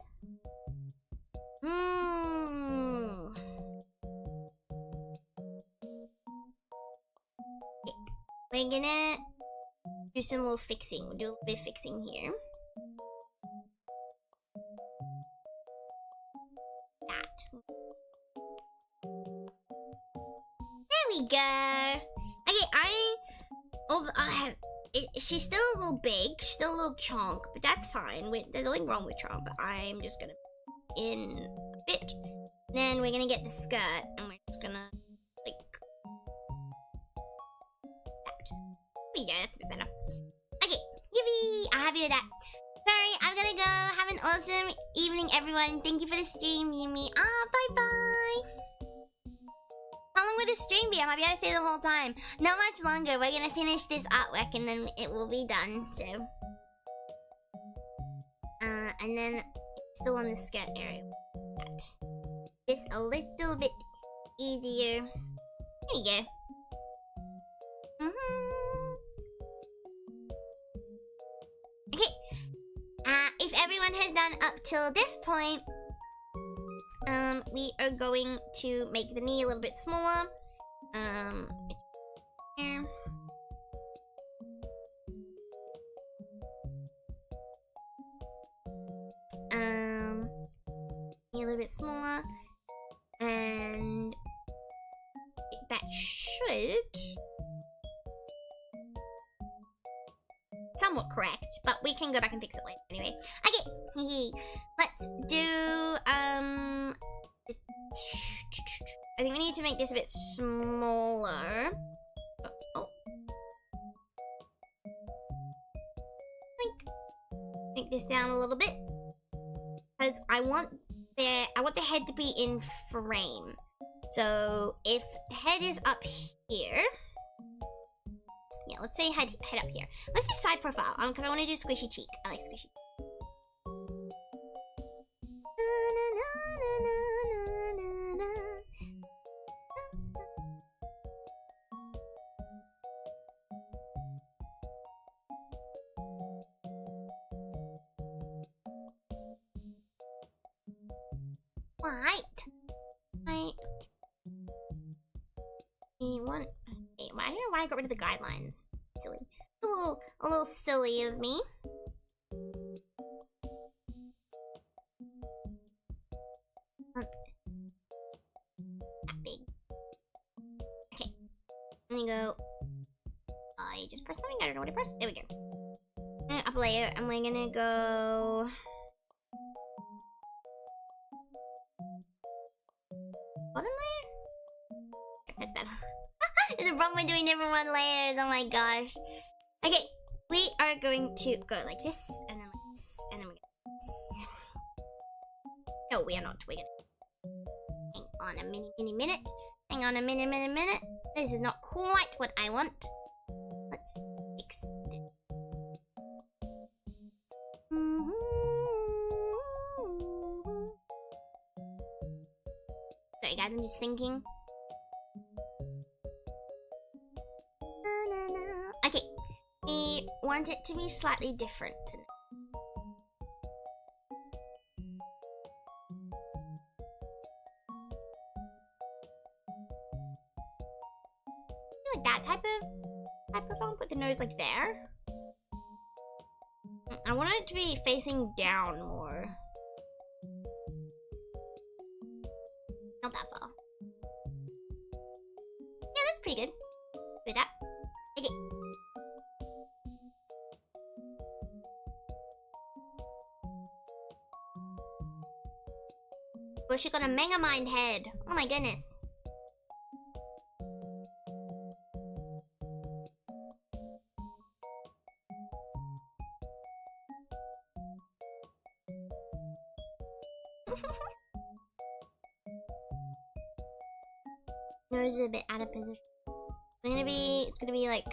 Okay. We're gonna do some little fixing. We'll do a little bit of fixing here. That. There we go. Okay, I have... she's still a little big, she's still a little chonk, but that's fine. There's nothing wrong with chonk, but I'm just gonna in a bit. Then we're gonna get the skirt, and we're just gonna, like, that. There we go, that's a bit better. Okay, yippee! I'm happy with that. Sorry, I'm gonna go have have an awesome evening, everyone. Thank you for the stream, Yumi. Bye-bye. How long will this stream be? I might be able to stay the whole time. Not much longer. We're gonna finish this artwork and then it will be done, so. And then still on the skirt area. This a little bit easier. There you go. Okay. If everyone has done up till this point, we are going to make the knee a little bit smaller. Here. A little bit smaller, and that should somewhat correct, but we can go back and fix it later anyway. Okay, let's do I think we need to make this a bit smaller. Make this down a little bit, because I want the head to be in frame. So if the head is up here, yeah, let's say head up here. Let's do side profile, because I want to do squishy cheek. I like squishy. Why I got rid of the guidelines? Silly. A little silly of me. That big. Okay. I'm gonna go. I just pressed something. I don't know what I pressed. There we go. Up a layer, and we're gonna go. Bottom layer? Okay, that's better. There's a problem with doing different layers. Oh my gosh. Okay, we are going to go like this, and then like this, and then we're gonna this. No, we are not. We're gonna hang on a minute. Hang on a minute. This is not quite what I want. Let's fix this. Sorry guys, I'm just thinking. Okay, we want it to be slightly different than like that type of phone. Put the nose like there. I want it to be facing down more. Not that far. Yeah, that's pretty good. Do that. Okay. Well, she got a Mega Mind head. Oh my goodness. Nose is a bit out of position. It's gonna be like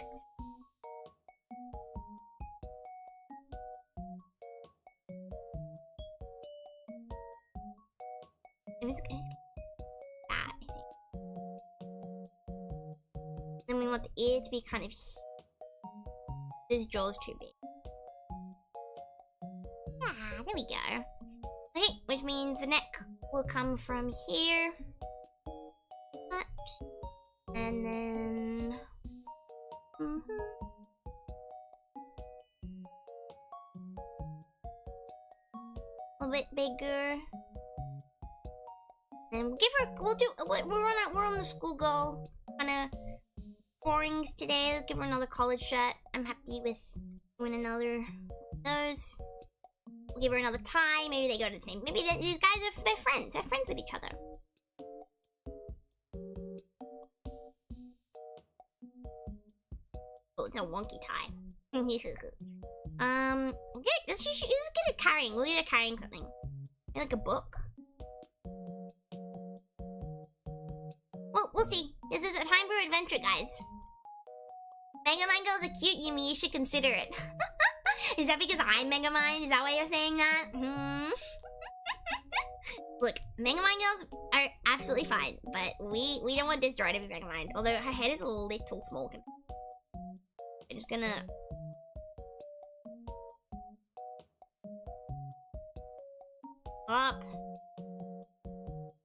it's that, I think. Then we want the ear to be kind of this jaw's too big. Ah, there we go. Okay, which means the neck will come from here. And then a little bit bigger. And give her. We're on the schoolgirl kind of borings today. Let's give her another college shirt. I'm happy with doing another of those. We'll give her another tie. Maybe they go to the same. Maybe these guys they're friends. They're friends with each other. Oh, it's a wonky tie. Let's just get a carrying. We'll get a carrying something. Maybe like a book. Well, we'll see. This is a time for adventure, guys. Megamind girls are cute, Yumi. You should consider it. Is that because I'm Megamind? Is that why you're saying that? Look, Megamind girls are absolutely fine, but we don't want this Dora to be Megamind. Although her head is a little small. I'm just gonna... Up.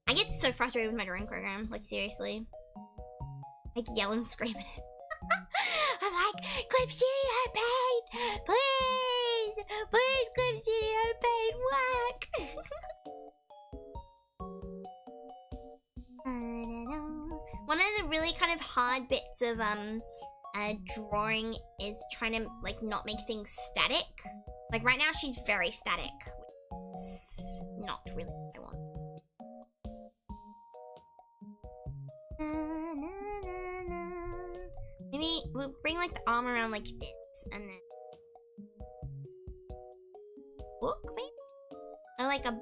I get so frustrated with my drawing program. Like, seriously. I yell and scream at it. I'm like, Clip Studio Paint! Please! Please, Clip Studio Paint, work! One of the really kind of hard bits of drawing is trying to like not make things static. Like right now she's very static. It's not really what I want. Maybe we'll bring like the arm around like this and then book maybe? Or like a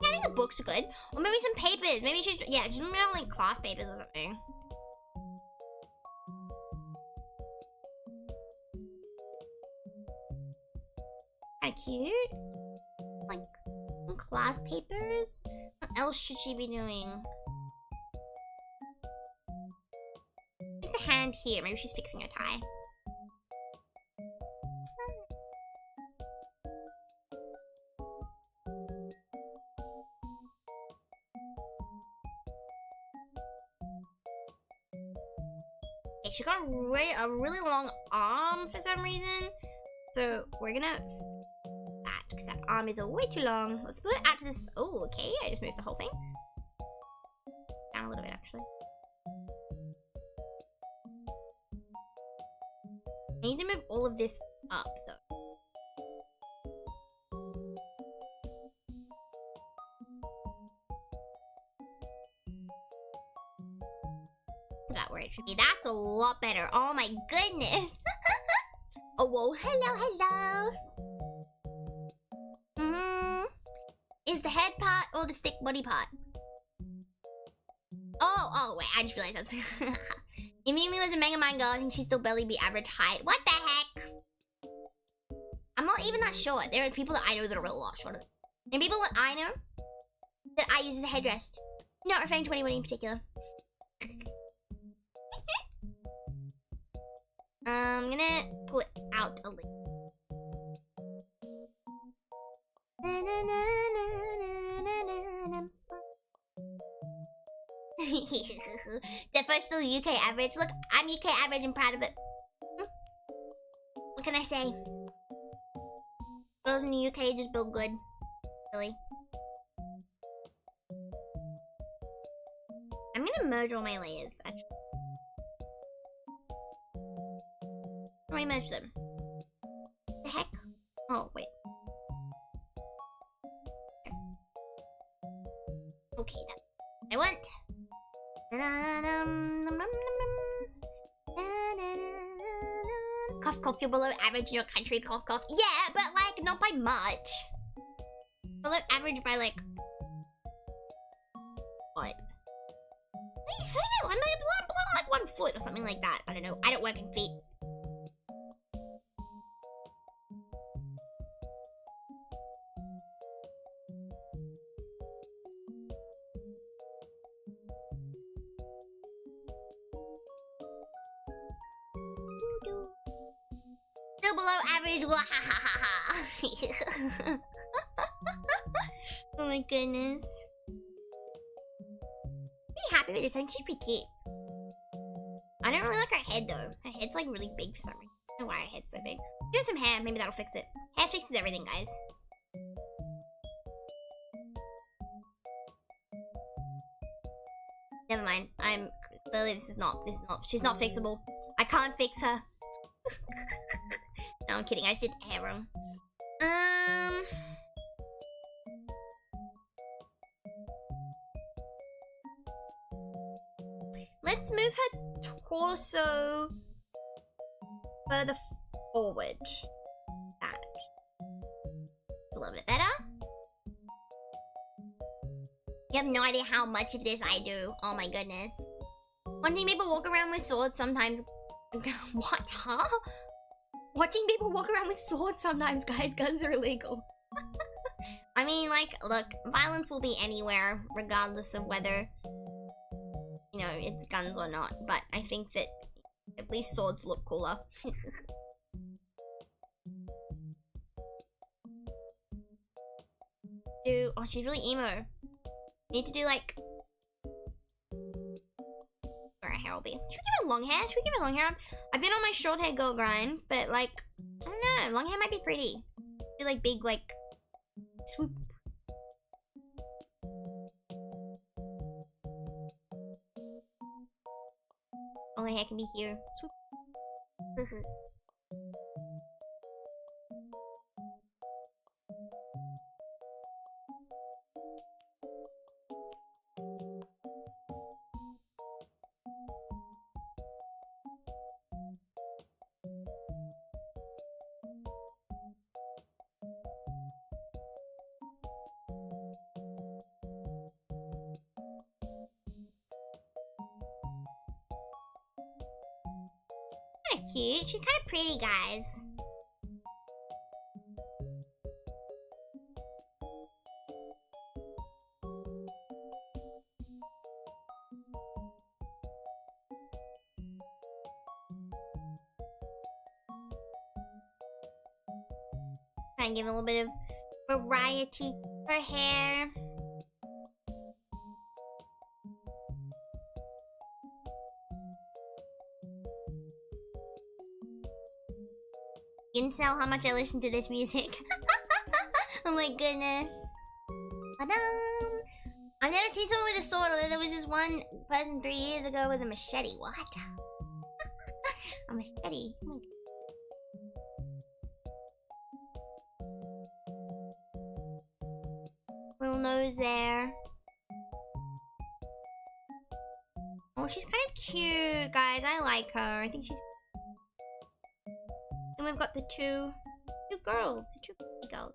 I think the books are good. Or maybe some papers. Maybe she's just maybe like class papers or something. Kinda cute. Like some class papers. What else should she be doing? Like the hand here. Maybe she's fixing her tie. She got a really long arm for some reason. So we're gonna that because that arm is way too long. Let's put it out to this. Oh, okay. I just moved the whole thing down a little bit actually. I need to move all of this up though. About where it should be. That's a lot better. Oh my goodness. Oh, whoa. Hello. Is the head part or the stick body part? Oh, wait. I just realized that's... If Mimi was a Megamind girl, I think she'd still barely be average height. What the heck? I'm not even that short. There are people that I know that are a lot shorter. And people that I know that I use as a headrest. Not referring to anybody in particular. I'm gonna pull it out a little. Defo still UK average. Look, I'm UK average and proud of it. What can I say? Girls in the UK just build good. Really. I'm gonna merge all my layers, actually. How do I merge them? The heck? Oh, wait. Okay, that's what I want. Cough, cough, you're below average in your country, cough, cough. Yeah, but like, not by much. Below average by like... What? So I'm below like 1 foot or something like that. I don't know. I don't work in feet. Still below average. Oh my goodness. Pretty happy with this. I think she's pretty cute. I don't really like her head though. Her head's like really big for some reason. I don't know why her head's so big. Do some hair. Maybe that'll fix it. Hair fixes everything, guys. Never mind. I'm clearly she's not fixable. I can't fix her. No, I'm kidding. I just did hair wrong. Let's move her torso further forward. That. It's a little bit better. You have no idea how much of this I do. Oh my goodness. Watching people walk around with swords sometimes... What? Huh? Watching people walk around with swords sometimes, guys. Guns are illegal. I mean, like, look, violence will be anywhere, regardless of whether, you know, it's guns or not. But I think that at least swords look cooler. Oh, she's really emo. Need to do, like... Where her hair will be. Should we give her long hair? Should we give her long hair? I've been on my short hair girl grind, but, like, I don't know. Long hair might be pretty. Do, like, big, like... swoop. All my hair can be here. Swoop. Cute. She's kind of pretty, guys. Try and give a little bit of variety to her hair. You can tell how much I listen to this music. Oh my goodness. I've never seen someone with a sword, although there was this one person 3 years ago with a machete. What? A machete. Oh my God. Little nose there. Oh, she's kind of cute, guys. I like her. I think she's... And we've got the two girls, the two pretty girls.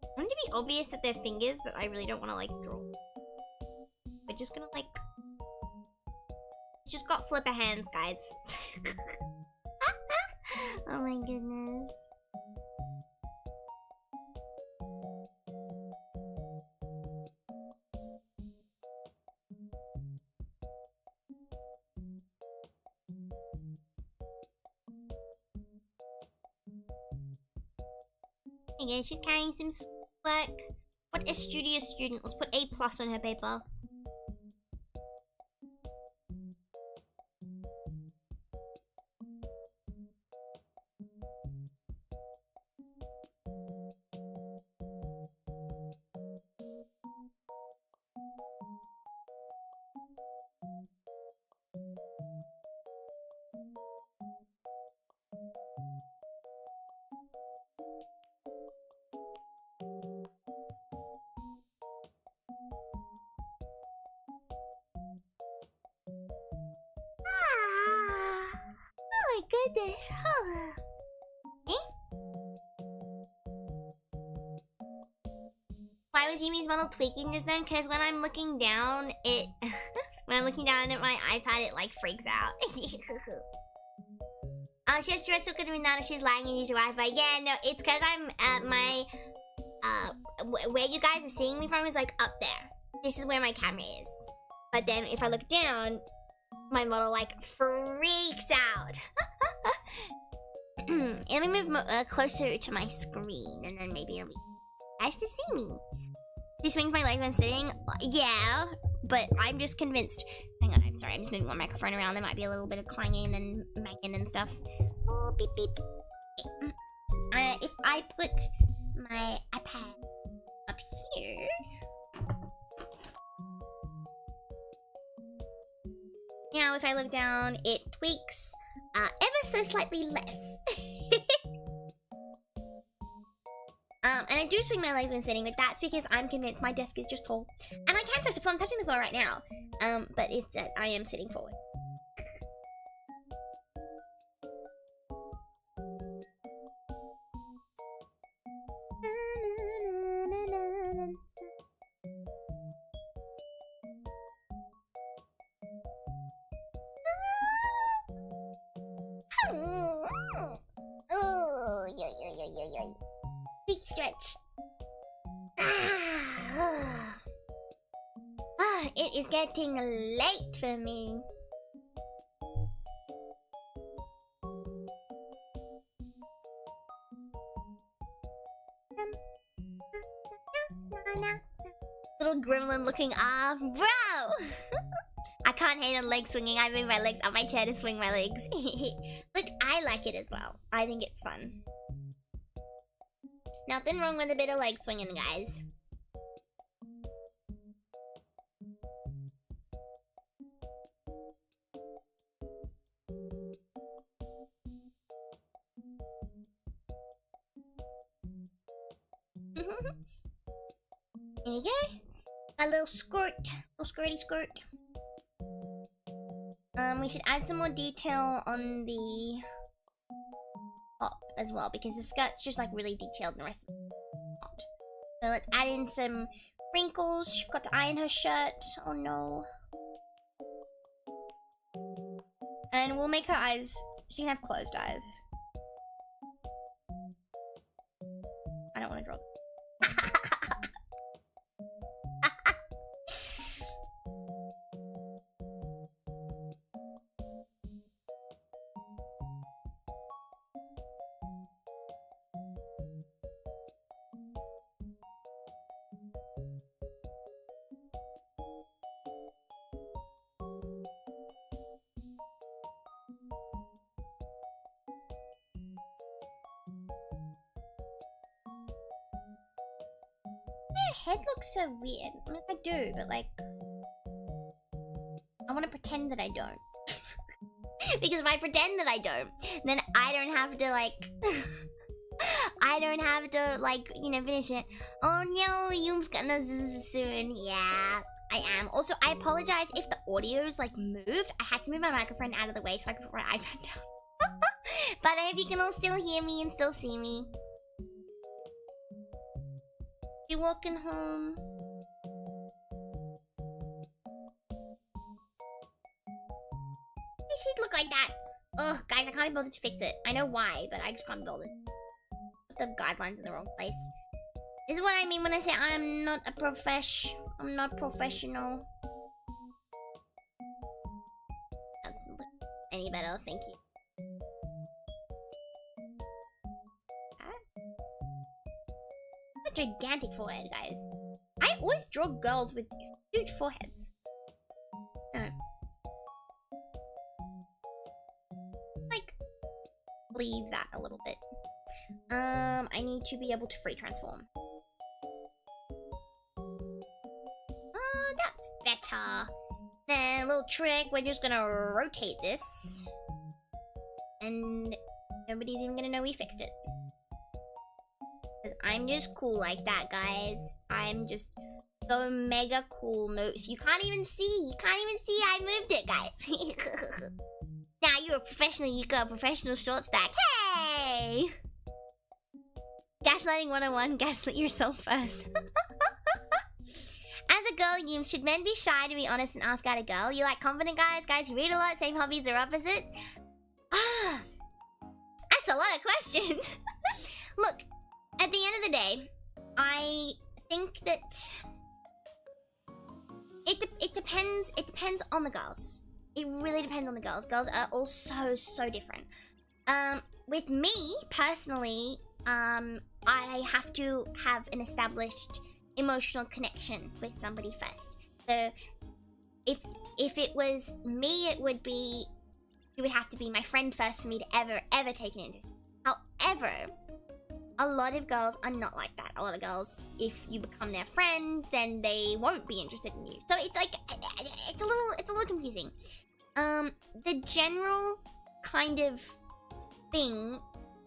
I want it to be obvious that they're fingers, but I really don't want to, like, draw. We're just gonna, like... Just got flipper hands, guys. Oh my goodness. Okay, she's carrying some work. What a studious student. Let's put A+ on her paper. Goodness. Oh. Why was Yumi's model tweaking just then? Because when I'm looking down, it... when I'm looking down at my iPad, it, like, freaks out. Oh, she has Tourette's, so could have been that if she was lagging and using Wi-Fi. Yeah, no, it's because I'm at my... where you guys are seeing me from is, like, up there. This is where my camera is. But then if I look down... my model, like, freaks out. Let me move closer to my screen, and then maybe it'll be nice to see me. She swings my legs when sitting. Yeah, but I'm just convinced. Hang on, I'm sorry. I'm just moving my microphone around. There might be a little bit of clanging and banging and stuff. Oh, beep, beep. If I put my iPad here. Now, if I look down, it tweaks ever so slightly less. And I do swing my legs when sitting, but that's because I'm convinced my desk is just tall. And I can touch the floor. I'm touching the floor right now. But it's I am sitting forward. Big stretch. It is getting late for me. Little gremlin looking arm, bro. I can't handle leg swinging. I move my legs up my chair to swing my legs. Look, I like it as well. I think it's fun. Nothing wrong with a bit of leg swinging, guys. There we go. A little skirt. Little skirty skirt. We should add some more detail on the top as well, because the skirt's just like really detailed and the rest of it not. So let's add in some wrinkles. She's got to iron her shirt. Oh no. And we'll make her eyes, she can have closed eyes. I don't want to draw. Her head looks so weird. I mean, I do, but like, I want to pretend that I don't. Because if I pretend that I don't, then I don't have to like, I don't have to like, you know, finish it. Oh no, Yum's gonna soon. Yeah, I am. Also, I apologize if the audio's like moved. I had to move my microphone out of the way so I could put my iPad down. But I hope you can all still hear me and still see me. You walking home? She'd look like that. Ugh, guys, I can't be bothered to fix it. I know why, but I just can't be bothered. Put the guidelines in the wrong place. This is what I mean when I say I'm not a I'm not professional. That's not any better, thank you. Gigantic forehead, guys. I always draw girls with huge foreheads. Like, leave that a little bit. I need to be able to free transform. Oh, that's better. Then a little trick, we're just gonna rotate this. And nobody's even gonna know we fixed it. I'm just cool like that, guys. I'm just so mega cool. No, so you can't even see. You can't even see I moved it, guys. Now you're a professional. You got a professional short stack. Hey! Gaslighting 101. Gaslight yourself first. As a girl, you should men be shy to be honest and ask out a girl? You like confident guys? Guys who read a lot, same hobbies or opposite? Ah, that's a lot of questions. Look. At the end of the day, I think that it depends. It depends on the girls. It really depends on the girls. Girls are all so different. With me personally, I have to have an established emotional connection with somebody first. So if it was me, it would have to be my friend first for me to ever take an interest. However, a lot of girls are not like that. A lot of girls, if you become their friend, then they won't be interested in you. So it's like, it's a little confusing. The general kind of thing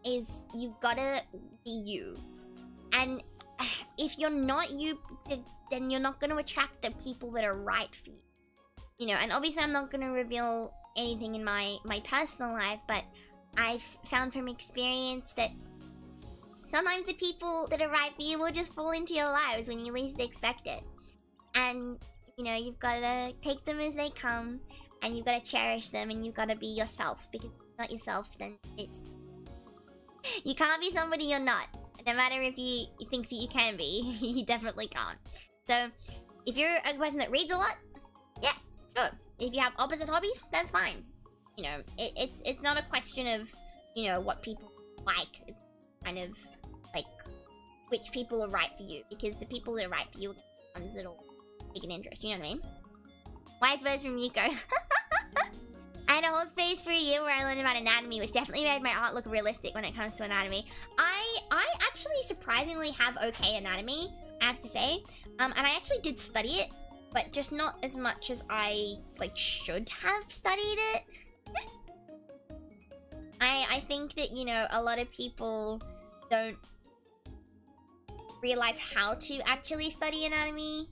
is you gotta be you. And if you're not you, then you're not gonna attract the people that are right for you. You know, and obviously I'm not gonna reveal anything in my personal life, but I've found from experience that sometimes the people that are right for you will just fall into your lives when you least expect it. And, you know, you've gotta take them as they come, and you've gotta cherish them, and you've gotta be yourself, because if you're not yourself, then it's... You can't be somebody you're not. No matter if you think that you can be, you definitely can't. So, if you're a person that reads a lot, yeah, sure. If you have opposite hobbies, that's fine. You know, it's not a question of, you know, what people like. It's kind of like which people are right for you, because the people that are right for you are the ones that'll take an interest. You know what I mean? Wise words from Yuko. I had a whole space for a year where I learned about anatomy, which definitely made my art look realistic when it comes to anatomy. I actually surprisingly have okay anatomy, I have to say. And I actually did study it, but just not as much as I, like, should have studied it. I think that, you know, a lot of people don't realize how to actually study anatomy.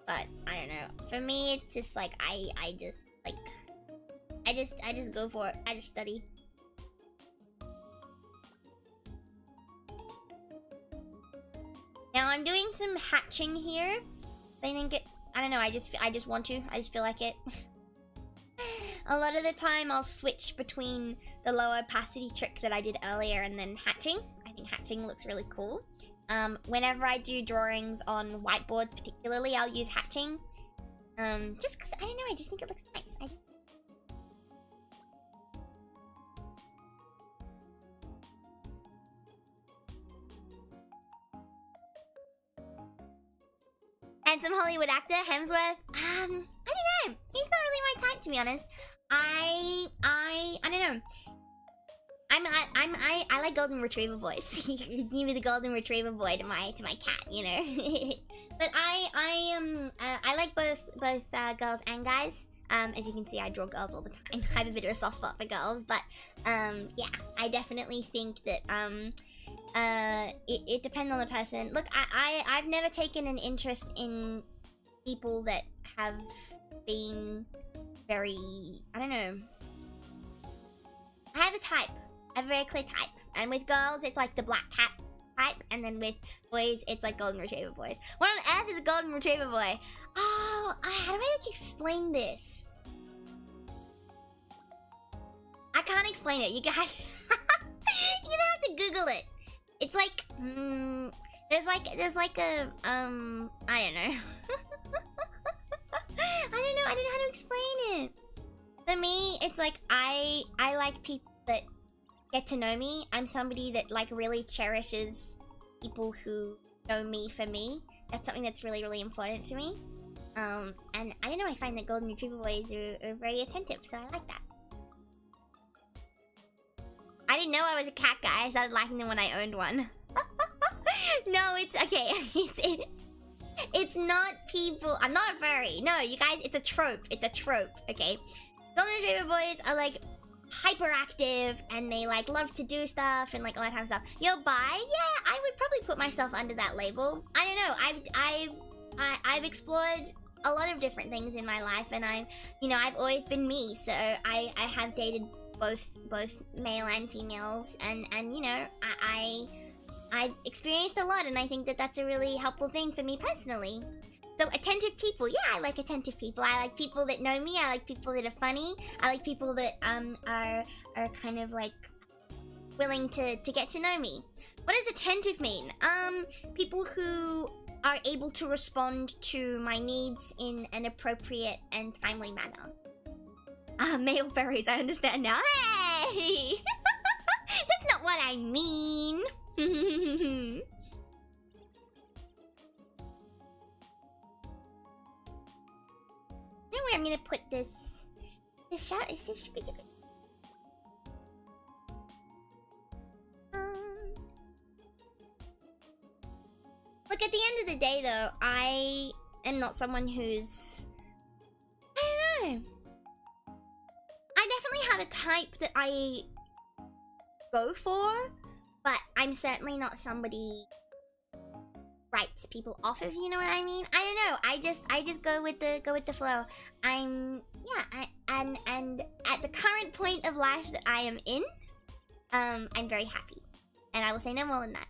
But, I don't know. For me, it's just, like, I just go for it. I just study. Now I'm doing some hatching here. I think I don't know, I just want to. I just feel like it. A lot of the time I'll switch between the low opacity trick that I did earlier and then hatching. I think hatching looks really cool. Whenever I do drawings on whiteboards particularly, I'll use hatching. Just because, I don't know, I just think it looks nice. Handsome Hollywood actor, Hemsworth. I don't know. He's not really my type, to be honest. I don't know. I like golden retriever boys. Give me the golden retriever boy to my cat, you know. But I like both girls and guys. As you can see, I draw girls all the time. I have a bit of a soft spot for girls, but yeah, I definitely think that it depends on the person. Look, I've never taken an interest in people that have been very, I don't know. I have a type. I have a very clear type. And with girls, it's like the black cat type. And then with boys, it's like golden retriever boys. What on earth is a golden retriever boy? Oh, how do I like explain this? I can't explain it. You guys, you're gonna have to Google it. It's like, there's like a, I don't know. I don't know how to explain it. For me, it's like, I like people that get to know me. I'm somebody that, like, really cherishes people who know me for me. That's something that's really, really important to me. And I don't know, I find that golden retriever boys are very attentive, so I like that. I didn't know I was a cat guy. I started liking them when I owned one. No, it's okay. It's not people. I'm not a furry. No, you guys, it's a trope. It's a trope, okay? Golden retriever boys are like hyperactive and they like love to do stuff and like all that kind of stuff. Yo, bi? Yeah, I would probably put myself under that label. I don't know. I've explored a lot of different things in my life, and I've always been me. So I have dated both male and females, and you know, I've experienced a lot, and I think that that's a really helpful thing for me personally. So attentive people, yeah, I like attentive people. I like people that know me. I like people that are funny. I like people that are kind of like willing to get to know me. What does attentive mean? People who are able to respond to my needs in an appropriate and timely manner. Male furries, I understand now. Hey! That's not what I mean. You know where I'm gonna put this shot? Is this though, I am not someone who's... I don't know. I definitely have a type that I go for, but I'm certainly not somebody writes people off, if you know what I mean. I don't know. I just go with the flow. And at the current point of life that I am in, I'm very happy, and I will say no more than that.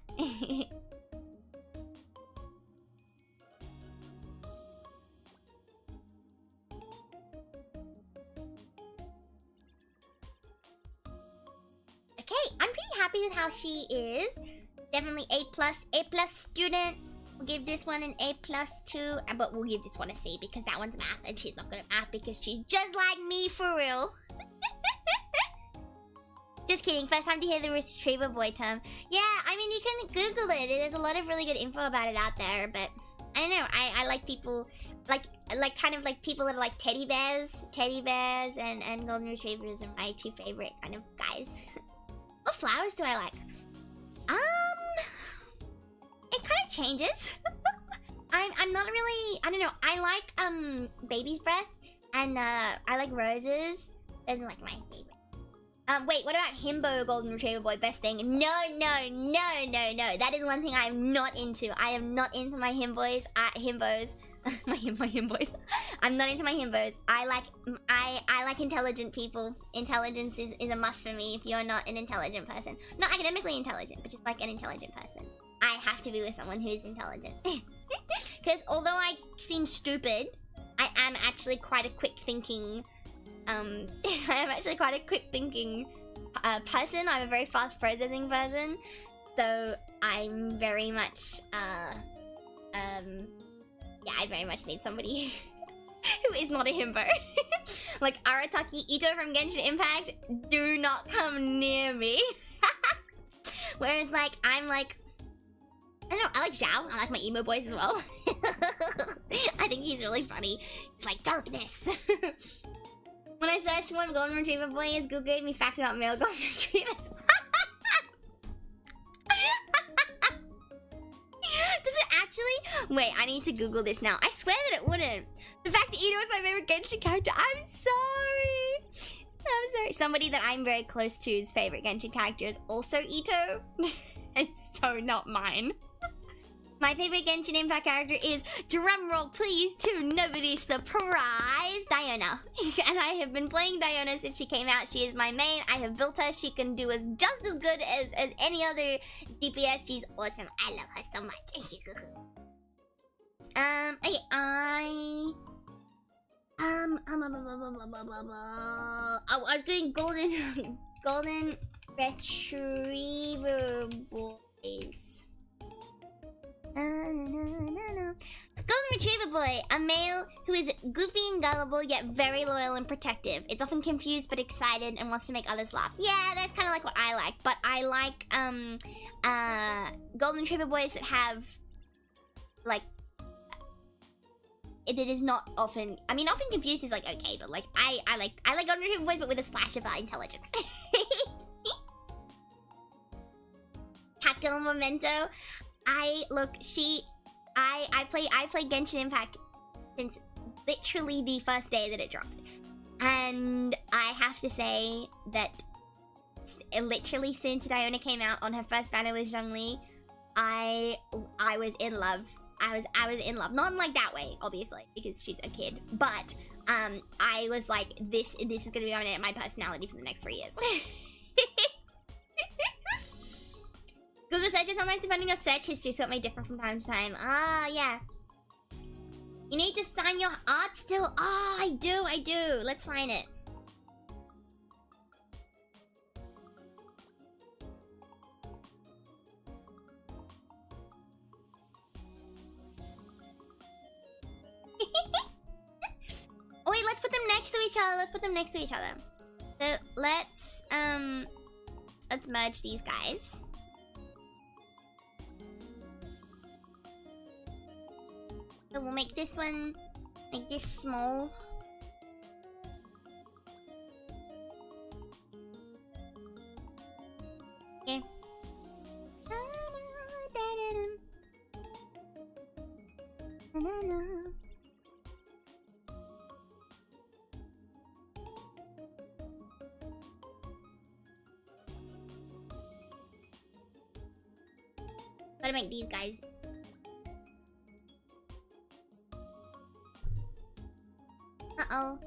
Okay, I'm pretty happy with how she is. Definitely A+ student. We'll give this one an A+ too, but we'll give this one a C because that one's math, and she's not good at math because she's just like me for real. Just kidding. First time to hear the Retriever Boy term. Yeah, I mean, you can Google it. There's a lot of really good info about it out there, but I don't know. I like people, like kind of like people that are like teddy bears. Teddy bears and golden retrievers are my two favorite kind of guys. What flowers do I like? It kind of changes. I'm not really, I don't know. I like baby's breath, and I like roses. Those are like my favorite. Wait, what about himbo golden retriever boy? Best thing? No. That is one thing I'm not into. I am not into my himbos. my himboys. I'm not into my himbos. I like intelligent people. Intelligence is a must for me if you're not an intelligent person. Not academically intelligent, but just like an intelligent person. I have to be with someone who's intelligent. Because although I seem stupid, I am actually quite a quick thinking person. I'm a very fast processing person. So I'm very much yeah, I very much need somebody who is not a himbo. Like Arataki Ito from Genshin Impact, do not come near me. Whereas like, I'm like, I don't know, I like Zhao. I like my emo boys as well. I think he's really funny. It's like darkness. When I searched one golden retriever boys, Google gave me facts about male golden retrievers. Does it actually? Wait, I need to Google this now. I swear that it wouldn't. The fact that Ito is my favorite Genshin character, I'm sorry. I'm sorry. Somebody that I'm very close to's favorite Genshin character is also Ito. And so not mine. My favorite Genshin Impact character is, drumroll please, to nobody's surprise, Diona. And I have been playing Diona since she came out. She is my main. I have built her. She can do just as good as any other DPS. She's awesome. I love her so much. Okay, I was doing golden retriever boys. Golden Retriever Boy, a male who is goofy and gullible yet very loyal and protective. It's often confused but excited and wants to make others laugh. Yeah, that's kind of like what I like. But I like Golden Retriever Boys that have like it is not often. I mean, often confused is like okay, but like I like Golden Retriever Boys but with a splash of intelligence. Catgirl Memento. I play Genshin Impact since literally the first day that it dropped. And I have to say that literally since Diona came out on her first banner with Zhongli, I was in love. I was in love. Not in like that way, obviously, because she's a kid. But I was like, this is gonna be my personality for the next 3 years. Google searches sometimes depending on search history, so it may differ from time to time. Ah, yeah. You need to sign your art still? Ah, I do. Let's sign it. Oh wait, let's put them next to each other. So let's merge these guys. So we'll make this small. Okay. Na-na-na. Gotta make these guys. Uh-oh.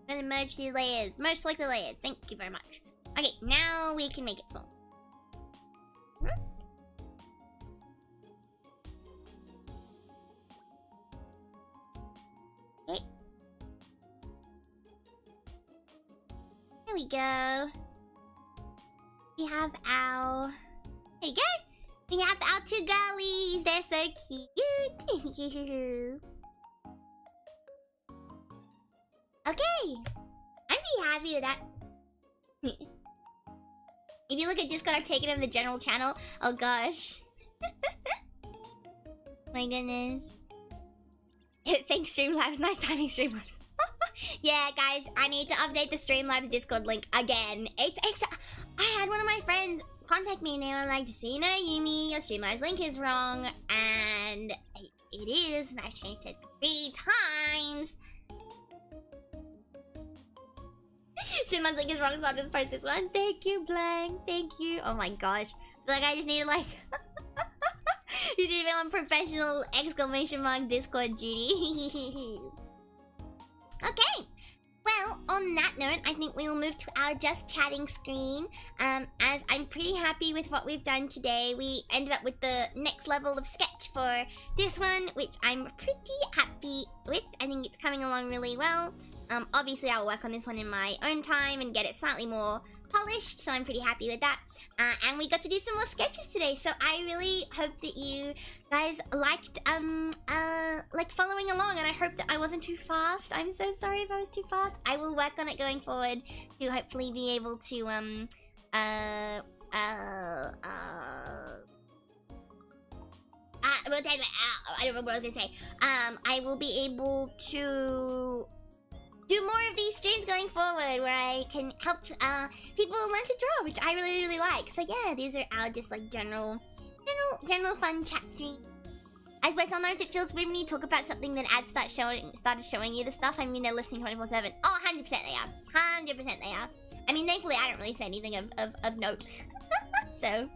Gonna merge these layers. Most likely layers. Thank you very much. Okay, now we can make it small. Okay. There we go. We have our... There you go. We have our two girlies. They're so cute. Okay. I'd be happy with that. If you look at Discord, I've taken over the general channel. Oh gosh. My goodness. Thanks, Streamlabs. Nice timing, Streamlabs. Yeah, guys, I need to update the Streamlabs Discord link again. I had one of my friends contact me and they were like, just so you know, Yumi, your Streamlabs link is wrong. And it is, and I've changed it 3 times. Streamlabs link is wrong, so I'll just post this one. Thank you, Blank. Thank you. Oh my gosh. Like, I just need to, like... you need to be on professional exclamation mark Discord duty. Okay. Well, on that note, I think we will move to our just chatting screen. As I'm pretty happy with what we've done today. We ended up with the next level of sketch for this one, which I'm pretty happy with. I think it's coming along really well. Obviously, I'll work on this one in my own time and get it slightly more polished, so I'm pretty happy with that. And we got to do some more sketches today, so I really hope that you guys liked, like, following along, and I hope that I wasn't too fast. I'm so sorry if I was too fast. I will work on it going forward to hopefully be able to, I don't remember what I was gonna say. I will be able to do more of these streams going forward where I can help people learn to draw, which I really, really like. So yeah, these are our just like general fun chat stream. As by sometimes it feels weird when you talk about something that ads started showing you the stuff. I mean, they're listening 24/7. Oh, 100% they are. 100% they are. I mean, thankfully I don't really say anything of note. So,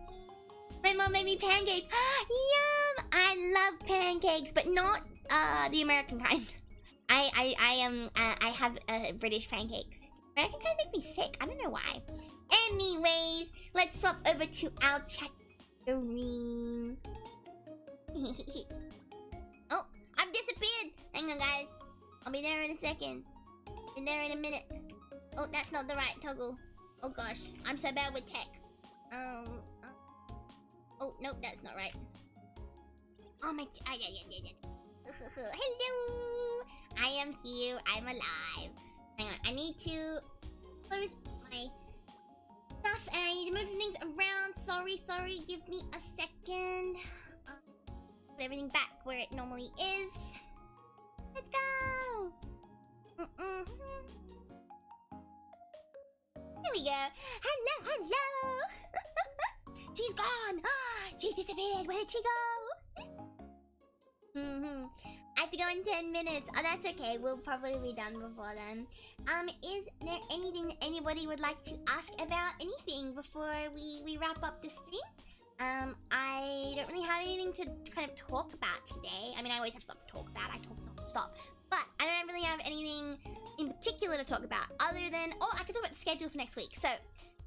my mom made me pancakes. Yum! I love pancakes, but not the American kind. I have British pancakes. American kind make me sick. I don't know why. Anyways, let's swap over to our chat screen. Oh, I've disappeared. Hang on, guys. I'll be there in a second. Be there in a minute. Oh, that's not the right toggle. Oh gosh, I'm so bad with tech. Oh, nope, that's not right. Oh my, yeah. Hello. I am here. I'm alive. Hang on. I need to close my stuff and I need to move things around. Sorry. Give me a second. Put everything back where it normally is. Let's go. There we go. Hello. She's gone. She disappeared. Where did she go? I have to go in 10 minutes. Oh, that's okay. We'll probably be done before then. Is there anything that anybody would like to ask about anything before we wrap up the stream? I don't really have anything to kind of talk about today. I mean, I always have stuff to talk about. I talk non-stop. But I don't really have anything in particular to talk about other than... Oh, I can talk about the schedule for next week. So,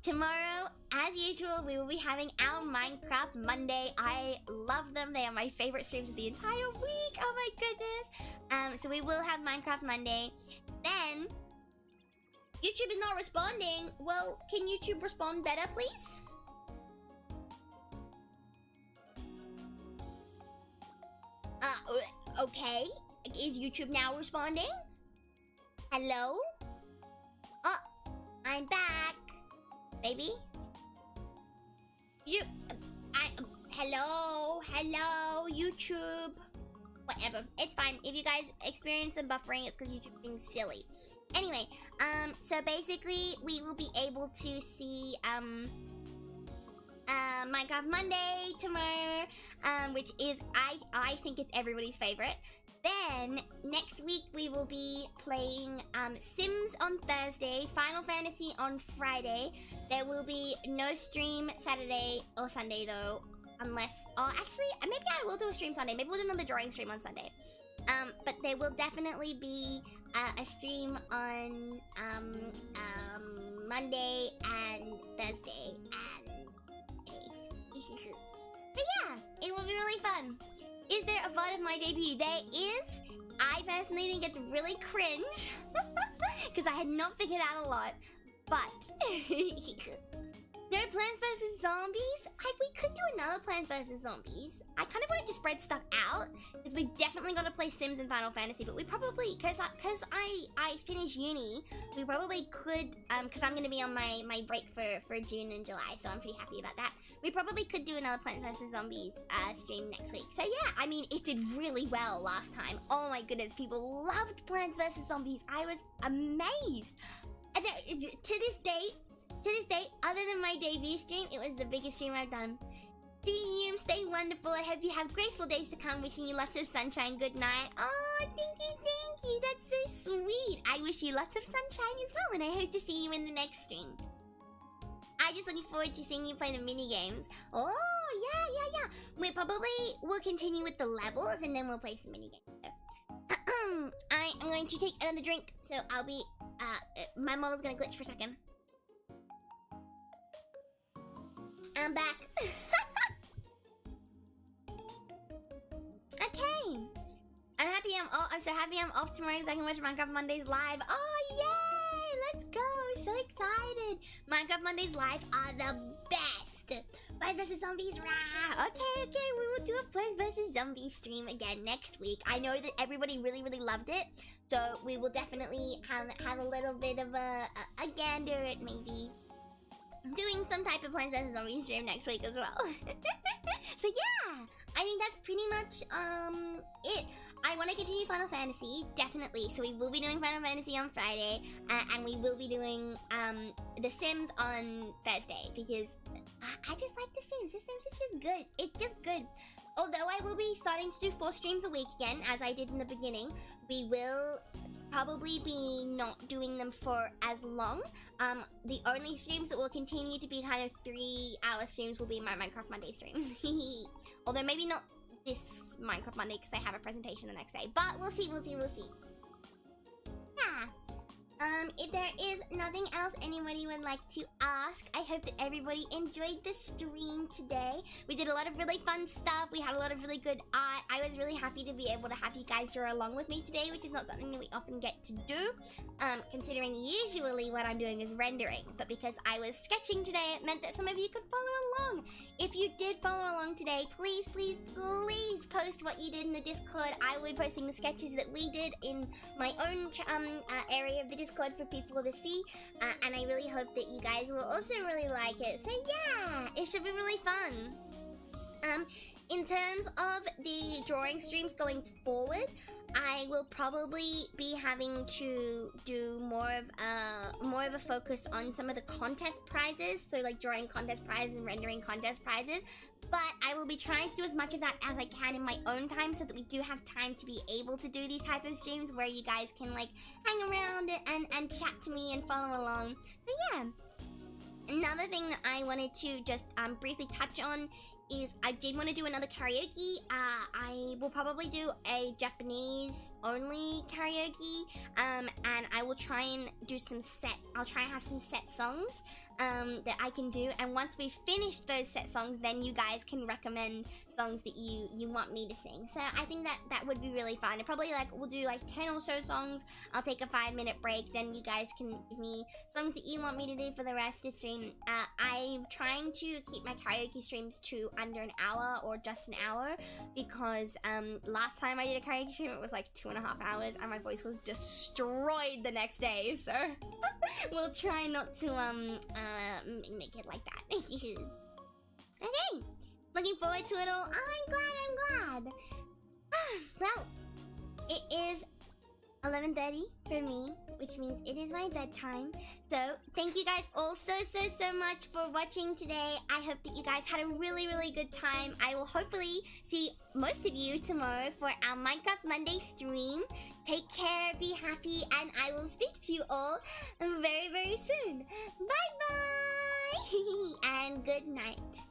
tomorrow, as usual, we will be having our Minecraft Monday. I love them. They are my favorite streams of the entire week. Oh my goodness. So we will have Minecraft Monday. Then, YouTube is not responding. Well, can YouTube respond better, please? Okay. Is YouTube now responding? Hello? Oh, I'm back. Baby? Hello, YouTube. Whatever, it's fine. If you guys experience some buffering, it's because YouTube's being silly. Anyway, so basically, we will be able to see, Minecraft Monday tomorrow, which is, I think it's everybody's favorite. Then, next week we will be playing Sims on Thursday, Final Fantasy on Friday. There will be no stream Saturday or Sunday though, unless, actually, maybe I will do a stream Sunday. Maybe we'll do another drawing stream on Sunday. But there will definitely be a stream on Monday and Thursday and but yeah, it will be really fun. Is there a VOD of my debut? There is. I personally think it's really cringe because I had not figured out a lot, but no Plants vs Zombies. We could do another Plants vs Zombies. I kind of wanted to spread stuff out because we've definitely got to play Sims and Final Fantasy, but we probably, because I finished uni, we probably could, because I'm going to be on my break for June and July, so I'm pretty happy about that. We probably could do another Plants vs Zombies stream next week. So yeah, I mean, it did really well last time. Oh my goodness, people loved Plants vs Zombies. I was amazed. And to this date, other than my debut stream, it was the biggest stream I've done. See you, stay wonderful. I hope you have graceful days to come. Wishing you lots of sunshine. Good night. Oh, thank you. That's so sweet. I wish you lots of sunshine as well, and I hope to see you in the next stream. I'm just looking forward to seeing you play the mini games. Oh, yeah. We'll continue with the levels, and then we'll play some mini games. I am going to take another drink, so I'll be. My model's gonna glitch for a second. I'm back. Okay. I'm so happy I'm off tomorrow because I can watch Minecraft Mondays live. Oh, yay! Let's go. I'm so excited. Minecraft Mondays live are the best. Plants vs Zombies, rah! Okay, we will do a Plants vs Zombies stream again next week. I know that everybody really loved it, so we will definitely have a little bit of a gander at maybe doing some type of Plants vs Zombies stream next week as well. So yeah, I think that's pretty much it. I want to continue Final Fantasy, definitely. So we will be doing Final Fantasy on Friday, and we will be doing The Sims on Thursday because I just like The Sims. The Sims is just good. It's just good. Although I will be starting to do 4 streams a week again, as I did in the beginning, we will probably be not doing them for as long. The only streams that will continue to be kind of 3-hour streams will be my Minecraft Monday streams. Although maybe not this Minecraft Monday because I have a presentation the next day. But we'll see. Yeah. If there is nothing else anybody would like to ask, I hope that everybody enjoyed the stream today. We did a lot of really fun stuff. We had a lot of really good art. I was really happy to be able to have you guys draw along with me today, which is not something that we often get to do, considering usually what I'm doing is rendering. But because I was sketching today, it meant that some of you could follow along. If you did follow along today, please post what you did in the Discord. I will be posting the sketches that we did in my own area of the Discord for people to see, and I really hope that you guys will also really like it. So yeah, it should be really fun. In terms of the drawing streams going forward, I will probably be having to do more of a focus on some of the contest prizes, so like drawing contest prizes and rendering contest prizes. But I will be trying to do as much of that as I can in my own time so that we do have time to be able to do these type of streams where you guys can like hang around and chat to me and follow along. So yeah. Another thing that I wanted to just briefly touch on is I did want to do another karaoke. I will probably do a Japanese only karaoke, and I will try and do I'll try and have some set songs that I can do, and once we've finished those set songs, then you guys can recommend songs that you want me to sing. So I think that would be really fun. And probably we'll do 10 or so songs. I'll take a 5-minute break, then you guys can give me songs that you want me to do for the rest of the stream. I'm trying to keep my karaoke streams to under an hour or just an hour, because last time I did a karaoke stream it was 2.5 hours and my voice was destroyed the next day, so we'll try not to make it like that. Okay, looking forward to it all. I'm glad. Well, it is 11:30 for me, which means it is my bedtime. So thank you guys all so much for watching today. I hope that you guys had a really good time. I will hopefully see most of you tomorrow for our Minecraft Monday stream. Take care, be happy, and I will speak to you all very soon. Bye bye and good night.